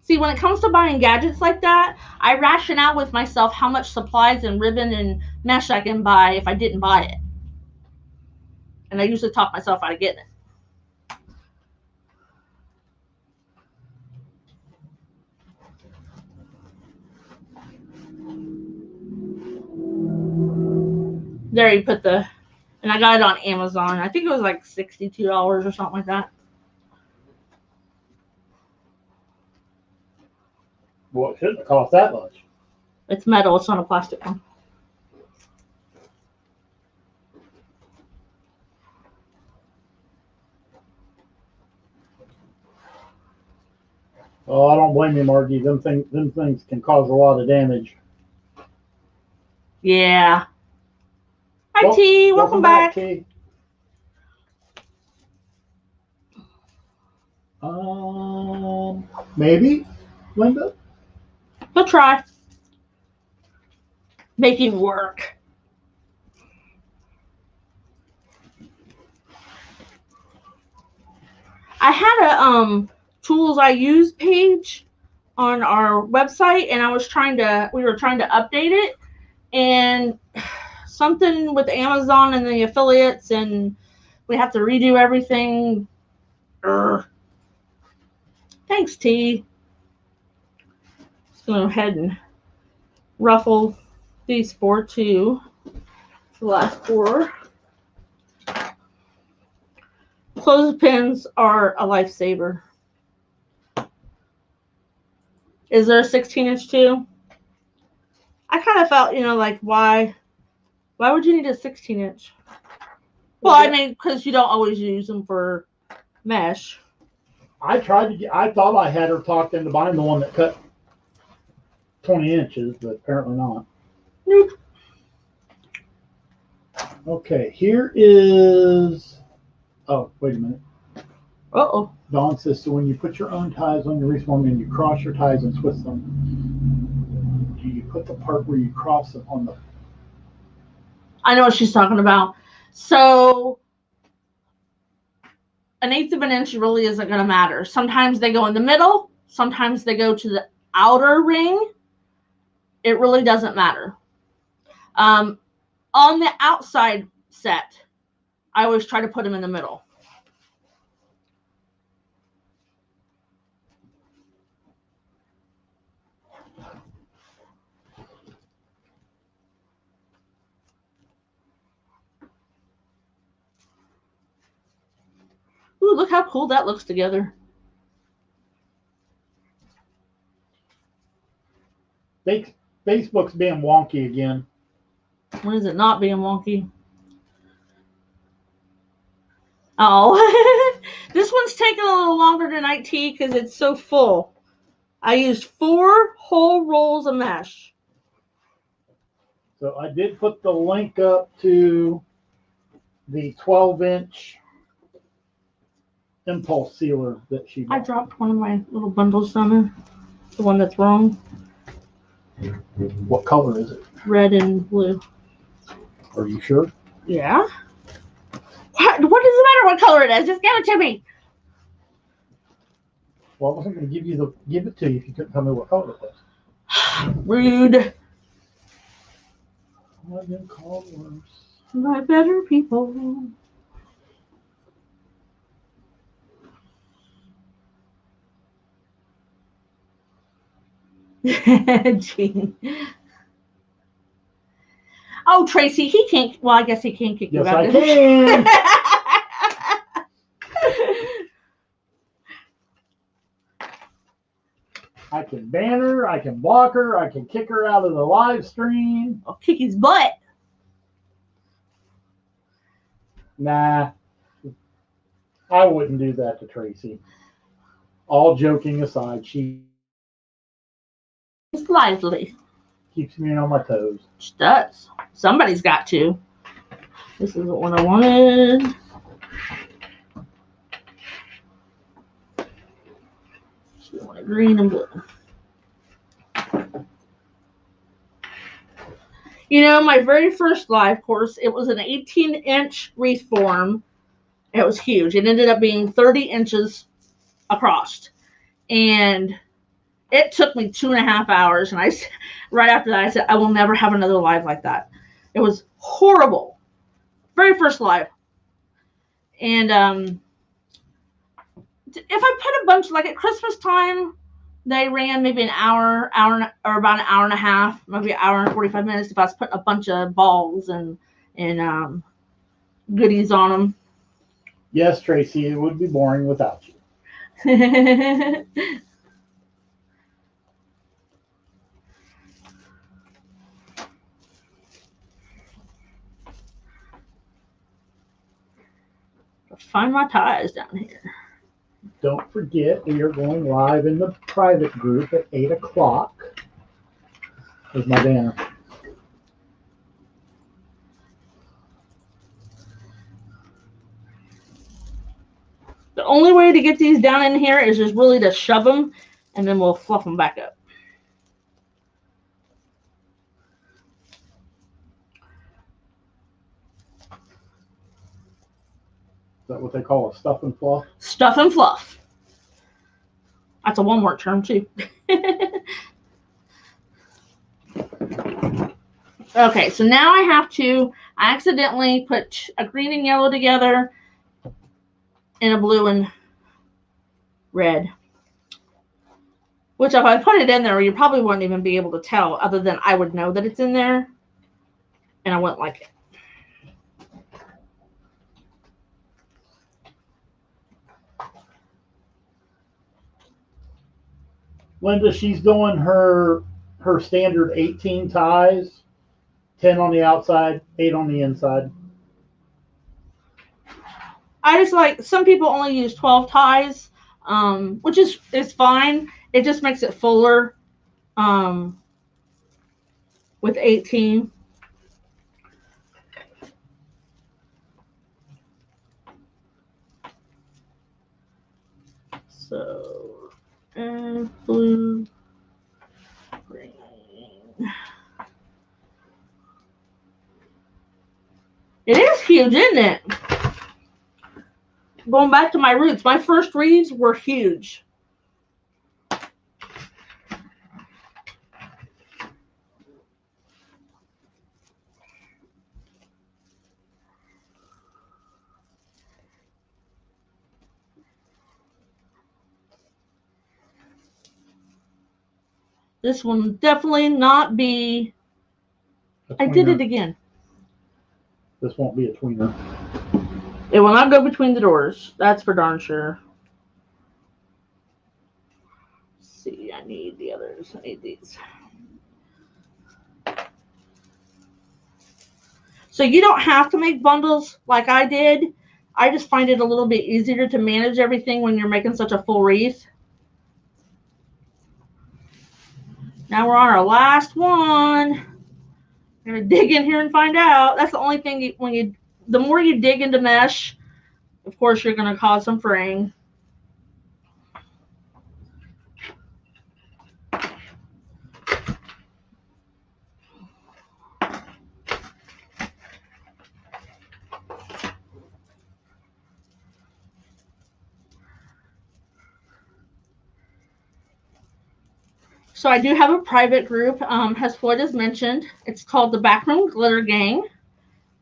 See, when it comes to buying gadgets like that, I ration out with myself how much supplies and ribbon and mesh I can buy if I didn't buy it. And I usually talk myself out of getting it. There you put the, and I got it on Amazon. I think it was like $62 or something like that. Well, it shouldn't have cost that much. It's metal. It's not a plastic one. Oh, I don't blame you, Margie. Them things can cause a lot of damage. Yeah. Hi, T. Welcome back. T. Maybe, Linda. We'll try. Making work. I had a tools I use page on our website, and we were trying to update it, and something with Amazon and the affiliates, and we have to redo everything. Thanks, T. Let's go ahead and ruffle these 4 too. The last 4. Clothespins are a lifesaver. Is there a 16-inch too? I kind of felt, like why would you need a 16-inch? Well, I mean, because you don't always use them for mesh. I thought I had her talked into buying the one that cut 20 inches, but apparently not. Nope. Okay, here is. Oh, wait a minute. Uh-oh. Dawn says, so when you put your own ties on your reform and you cross your ties and twist them, do you put the part where you cross them on the... I know what she's talking about. So 1/8 of an inch really isn't going to matter. Sometimes they go in the middle. Sometimes they go to the outer ring. It really doesn't matter. On the outside set, I always try to put them in the middle. Ooh, look how cool that looks together. Facebook's being wonky again. When is it not being wonky? Oh, this one's taking a little longer tonight, T, because it's so full. I used 4 whole rolls of mesh. So I did put the link up to the 12-inch impulse sealer that she bought. I dropped one of my little bundles down there. The one that's wrong. What color is it? Red and blue. Are you sure? Yeah. What does it matter what color it is? Just give it to me. Well, I wasn't going to give it to you if you couldn't tell me what color it was. Rude. I've been called worse. My better people. Gene. Oh, Tracy, he can't. Well, I guess he can kick you out. Yes, I can. I can ban her, I can block her, I can kick her out of the live stream. I'll kick his butt. Nah, I wouldn't do that to Tracy. All joking aside, she It's lively. keeps me on my toes. She does. Somebody's got to. This isn't what I wanted. She wanted green and blue. You know, my very first live course, it was an 18-inch wreath form. It was huge. It ended up being 30 inches across. And it took me 2.5 hours. And right after that, I said, I will never have another live like that. It was horrible. Very first live. And if I put a bunch, like at Christmas time, they ran maybe an hour, or about an hour and a half, maybe an hour and 45 minutes if I was putting a bunch of balls and goodies on them. Yes, Tracy, it would be boring without you. Find my ties down here. Don't forget, we are going live in the private group at 8 o'clock. There's my banner. The only way to get these down in here is just really to shove them, and then we'll fluff them back up. Is that what they call a stuff and fluff? Stuff and fluff. That's a one-word term, too. Okay, so now I accidentally put a green and yellow together and a blue and red. Which if I put it in there, you probably wouldn't even be able to tell, other than I would know that it's in there, and I wouldn't like it. Linda, she's doing her standard 18 ties, 10 on the outside, 8 on the inside. I just like, some people only use 12 ties, which is fine. It just makes it fuller with 18. So, blue, green. It is huge, isn't it? Going back to my roots, my first wreaths were huge. This will definitely not be. I did it again. This won't be a tweener. It will not go between the doors. That's for darn sure. Let's see, I need the others. I need these. So you don't have to make bundles like I did. I just find it a little bit easier to manage everything when you're making such a full wreath. Now we're on our last one. We're gonna dig in here and find out. That's the only thing, the more you dig into mesh, of course you're gonna cause some fraying. So I do have a private group, as Floyd has mentioned. It's called the Backroom Glitter Gang.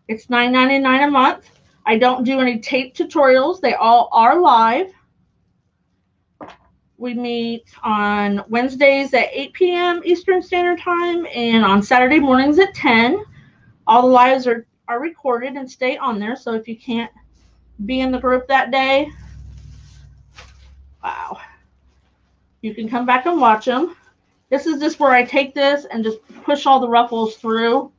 It's $9.99 a month. I don't do any tape tutorials. They all are live. We meet on Wednesdays at 8 p.m. Eastern Standard Time and on Saturday mornings at 10. All the lives are recorded and stay on there. So if you can't be in the group that day, wow, You can come back and watch them. This is just where I take this and just push all the ruffles through.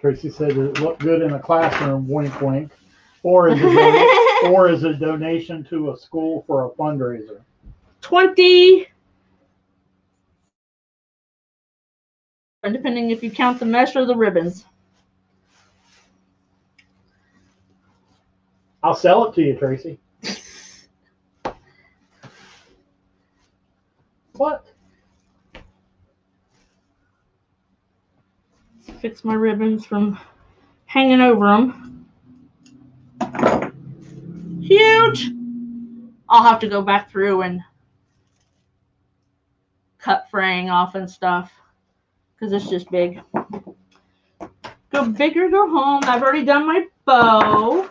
Tracy said it looked good in a classroom, wink, wink. Or is a donation to a school for a fundraiser? 20, depending if you count the mesh or the ribbons. I'll sell it to you, Tracy. What? Fix my ribbons from hanging over them. Huge! I'll have to go back through and cut fraying off and stuff because it's just big. Go big or go home. I've already done my bow.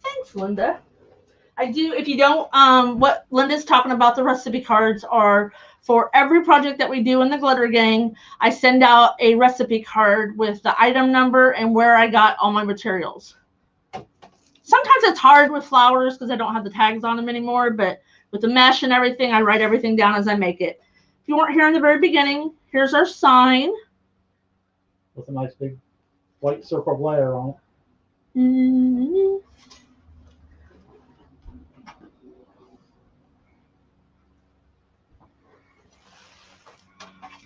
Thanks, Linda. I do, if you don't, what Linda's talking about, the recipe cards are for every project that we do in the Glitter Gang. I send out a recipe card with the item number and where I got all my materials. Sometimes it's hard with flowers because I don't have the tags on them anymore, but with the mesh and everything, I write everything down as I make it. If you weren't here in the very beginning, here's our sign. With a nice big white circle glare on it. Mm-hmm.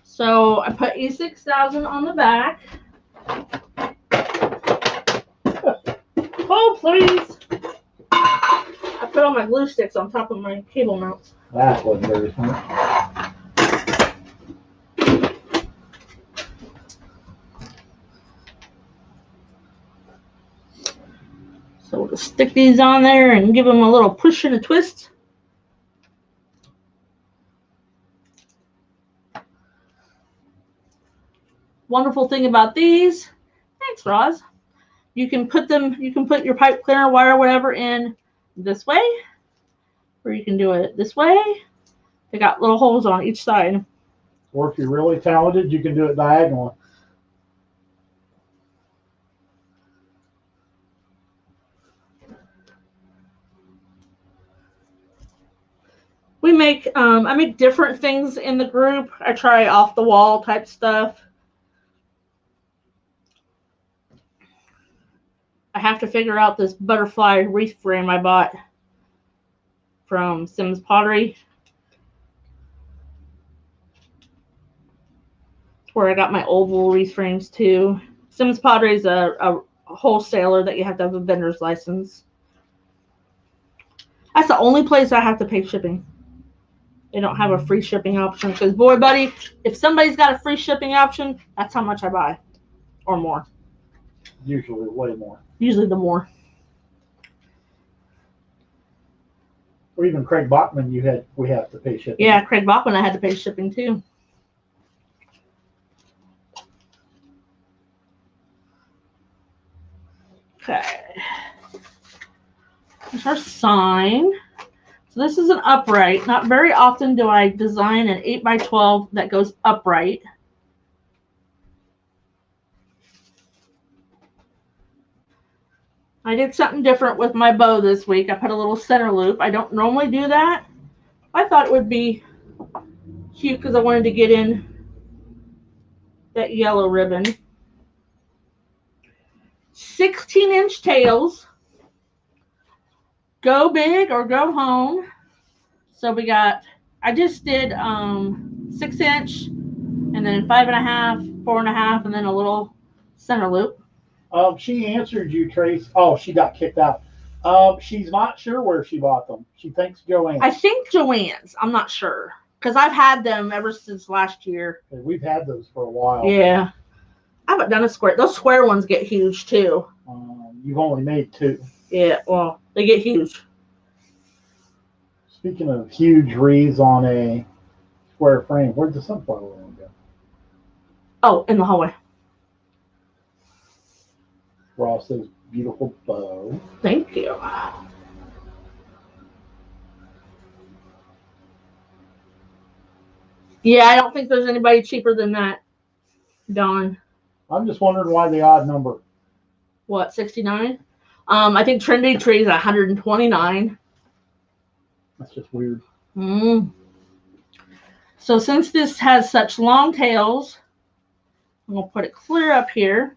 So I put E6000 on the back. Oh, please. I put all my glue sticks on top of my cable mounts. That wasn't very smart. So we'll just stick these on there and give them a little push and a twist. Wonderful thing about these, thanks, Roz. You can put your pipe cleaner wire or whatever in this way, or you can do it this way. They got little holes on each side. Or if you're really talented, you can do it diagonally. We make, I make different things in the group. I try off the wall type stuff. I have to figure out this butterfly wreath frame I bought from Sims Pottery. It's where I got my oval wreath frames too. Sims Pottery is a wholesaler that you have to have a vendor's license. That's the only place I have to pay shipping. They don't have a free shipping option because, boy, buddy, if somebody's got a free shipping option, that's how much I buy, or more. Usually way more. Usually the more. Or even Craig Bachman, we have to pay shipping. Yeah, Craig Bachman, I had to pay shipping too. Okay. Here's our sign. So this is an upright. Not very often do I design an 8x12 that goes upright. I did something different with my bow this week. I put a little center loop. I don't normally do that. I thought it would be cute because I wanted to get in that yellow ribbon. 16-inch tails. Go big or go home. So we got, I just did 6-inch and then 5.5, 4.5, and then a little center loop. She answered you, Trace. Oh, she got kicked out. She's not sure where she bought them. She thinks Joanne's. I think Joanne's. I'm not sure because I've had them ever since last year. We've had those for a while. Yeah. I haven't done a square. Those square ones get huge too. You've only made 2. Yeah, well, they get huge. Speaking of huge wreaths on a square frame, where'd the sunflower one go? Oh, in the hallway. Ross's beautiful bow. Thank you. Yeah, I don't think there's anybody cheaper than that, Dawn. I'm just wondering why the odd number. What, 69? I think Trinity Tree is 129. That's just weird. Mm. So since this has such long tails, I'm going to put it clear up here.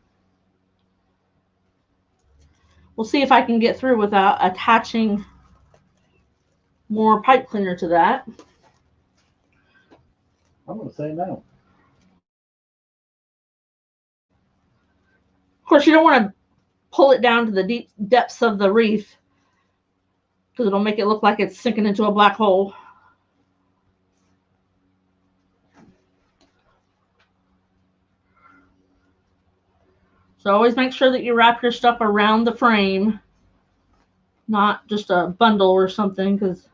We'll see if I can get through without attaching more pipe cleaner to that. I'm going to say no. Of course, you don't want to pull it down to the deep depths of the wreath because it'll make it look like it's sinking into a black hole. So always make sure that you wrap your stuff around the frame, not just a bundle or something, because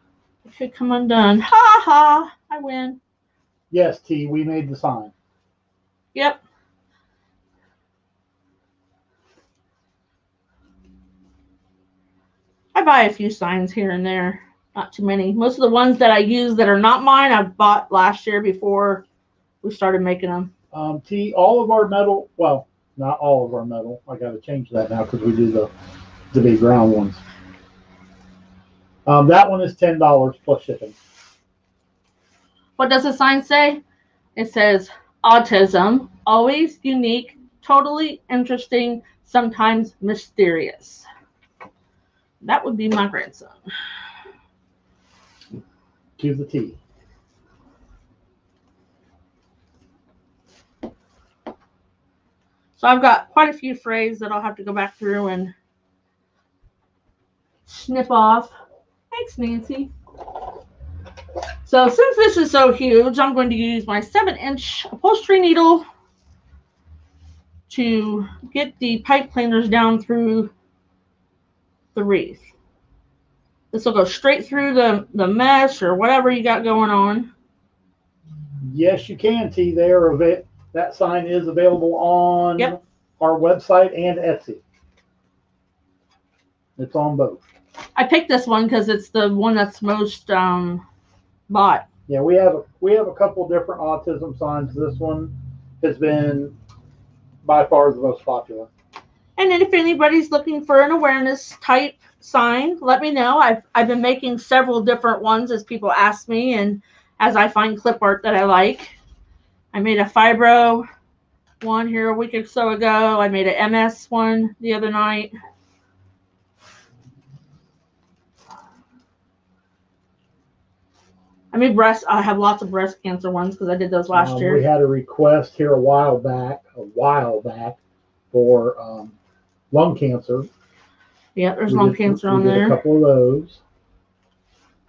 it could come undone. Ha ha! I win. Yes, T, we made the sign. Yep. I buy a few signs here and there. Not too many. Most of the ones that I use that are not mine, I bought last year before we started making them. T, all of our metal, well, not all of our metal. I got to change that now because we do the big round ones. That one is $10 plus shipping. What does the sign say? It says, autism, always unique, totally interesting, sometimes mysterious. That would be my grandson. To the T. So I've got quite a few phrases that I'll have to go back through and snip off. Thanks, Nancy. So since this is so huge, I'm going to use my 7-inch upholstery needle to get the pipe cleaners down through the wreath. This will go straight through the mesh or whatever you got going on. Yes, you can, T. That sign is available on Yep. our website and Etsy. It's on both. I picked this one because it's the one that's most bought. Yeah, we have a couple different autism signs. This one has been by far the most popular. And then if anybody's looking for an awareness type sign, let me know. I've been making several different ones as people ask me and as I find clip art that I like. I made a fibro one here a week or so ago. I made an MS one the other night. I have lots of breast cancer ones because I did those last year. We had a request here a while back for lung cancer. Yeah, there's lung cancer on there. there. A couple of those.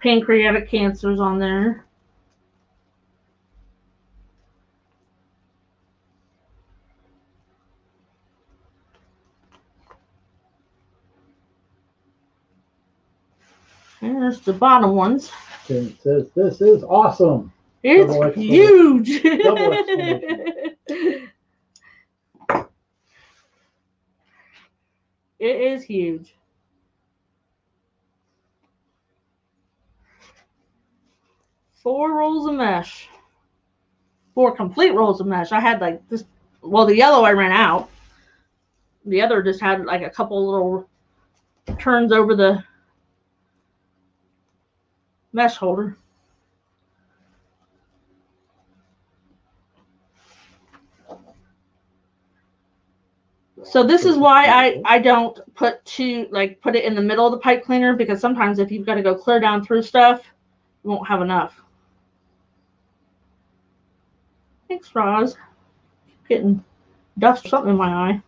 Pancreatic cancer's on there. And there's the bottom ones. And it says, "This is awesome." It's huge. Double exclamation. It is huge. Four rolls of mesh. 4 complete rolls of mesh. I had like this. Well, the yellow I ran out. The other just had like a couple little turns over the mesh holder. So this is why I don't put put it in the middle of the pipe cleaner, because sometimes if you've got to go clear down through stuff, you won't have enough. Thanks, Roz. Getting dust or something in my eye.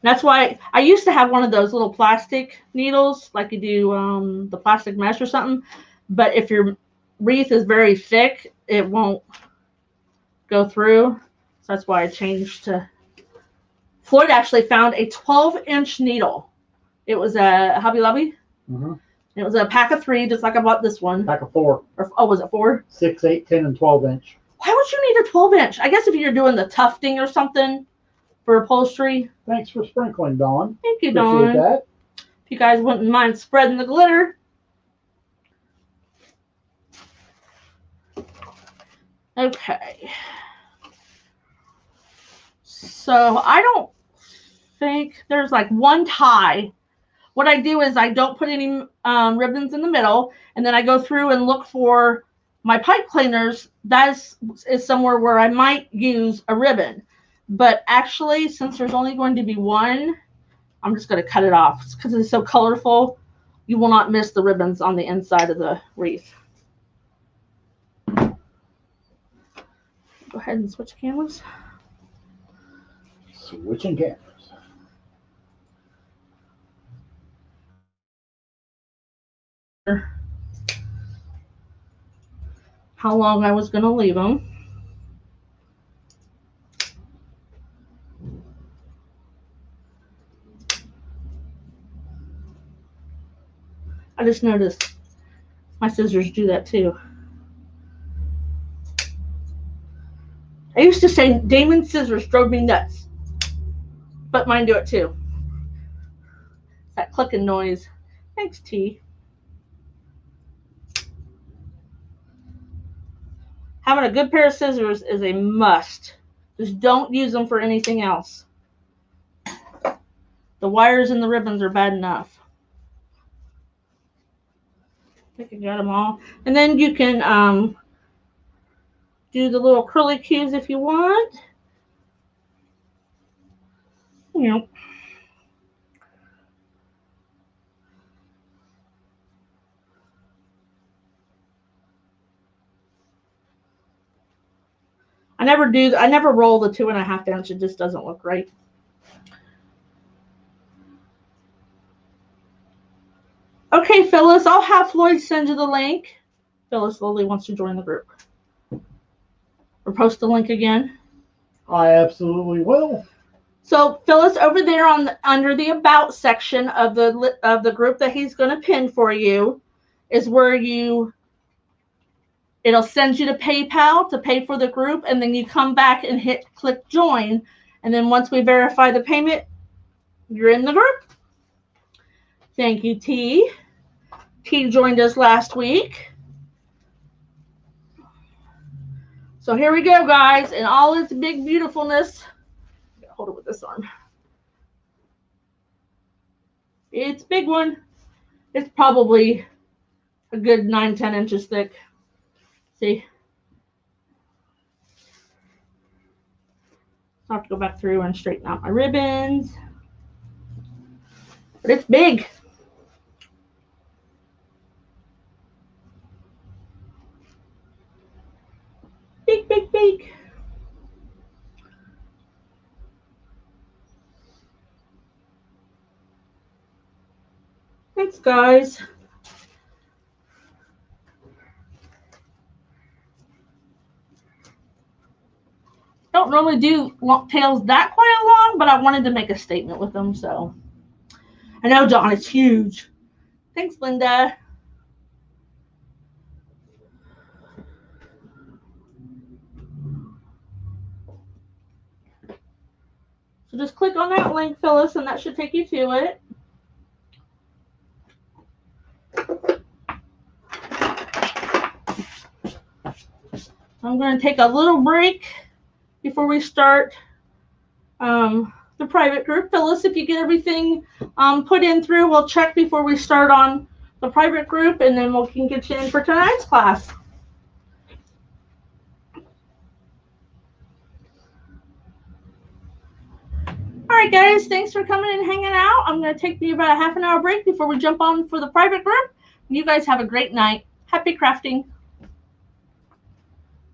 That's why I used to have one of those little plastic needles, like you do the plastic mesh or something. But if your wreath is very thick, it won't go through. So that's why I changed to. Floyd actually found a 12-inch needle. It was a Hobby Lobby. Mm-hmm. It was a pack of 3, just like I bought this one. Pack of 4. Was it 4? 6, 8, 10, and 12-inch. Why would you need a 12-inch? I guess if you're doing the tufting or something for upholstery. Thanks for sprinkling, Dawn. Thank you, Appreciate Dawn. that. If you guys wouldn't mind spreading the glitter. Okay. So I don't think there's like one tie. What I do is I don't put any ribbons in the middle, and then I go through and look for my pipe cleaners. That is somewhere where I might use a ribbon. But actually, since there's only going to be one, I'm just going to cut it off because it's so colorful. You will not miss the ribbons on the inside of the wreath. Go ahead and switch cameras. Switching cameras. How long I was going to leave them. I just noticed my scissors do that too. I used to say Damon's scissors drove me nuts, but mine do it too. It's that clicking noise. Thanks, T. Having a good pair of scissors is a must. Just don't use them for anything else. The wires and the ribbons are bad enough. I think I got them all. And then you can do the little curly cues if you want. You know. I never roll the 2.5 inch. It just doesn't look right. Okay, Phyllis, I'll have Floyd send you the link. Phyllis Lilly wants to join the group. Or post the link again. I absolutely will. So Phyllis, over there under the About section of the group that he's going to pin for you is where it'll send you to PayPal to pay for the group, and then you come back and click join, and then once we verify the payment, you're in the group. Thank you, T. T joined us last week. So here we go, guys, in all its big beautifulness. Hold it with this arm. It's a big one. It's probably a good 9-10 inches thick. See? So I have to go back through and straighten out my ribbons. But it's big. Big, big, big. Thanks, guys. Don't normally do tails that quite long, but I wanted to make a statement with them, so. I know, John, it's huge. Thanks, Linda. So just click on that link, Phyllis, and that should take you to it. I'm going to take a little break before we start the private group. Phyllis, if you get everything put in through, we'll check before we start on the private group, and then we can get you in for tonight's class. All right, guys, thanks for coming and hanging out. I'm going to take you about a half an hour break before we jump on for the private group. You guys have a great night. Happy crafting.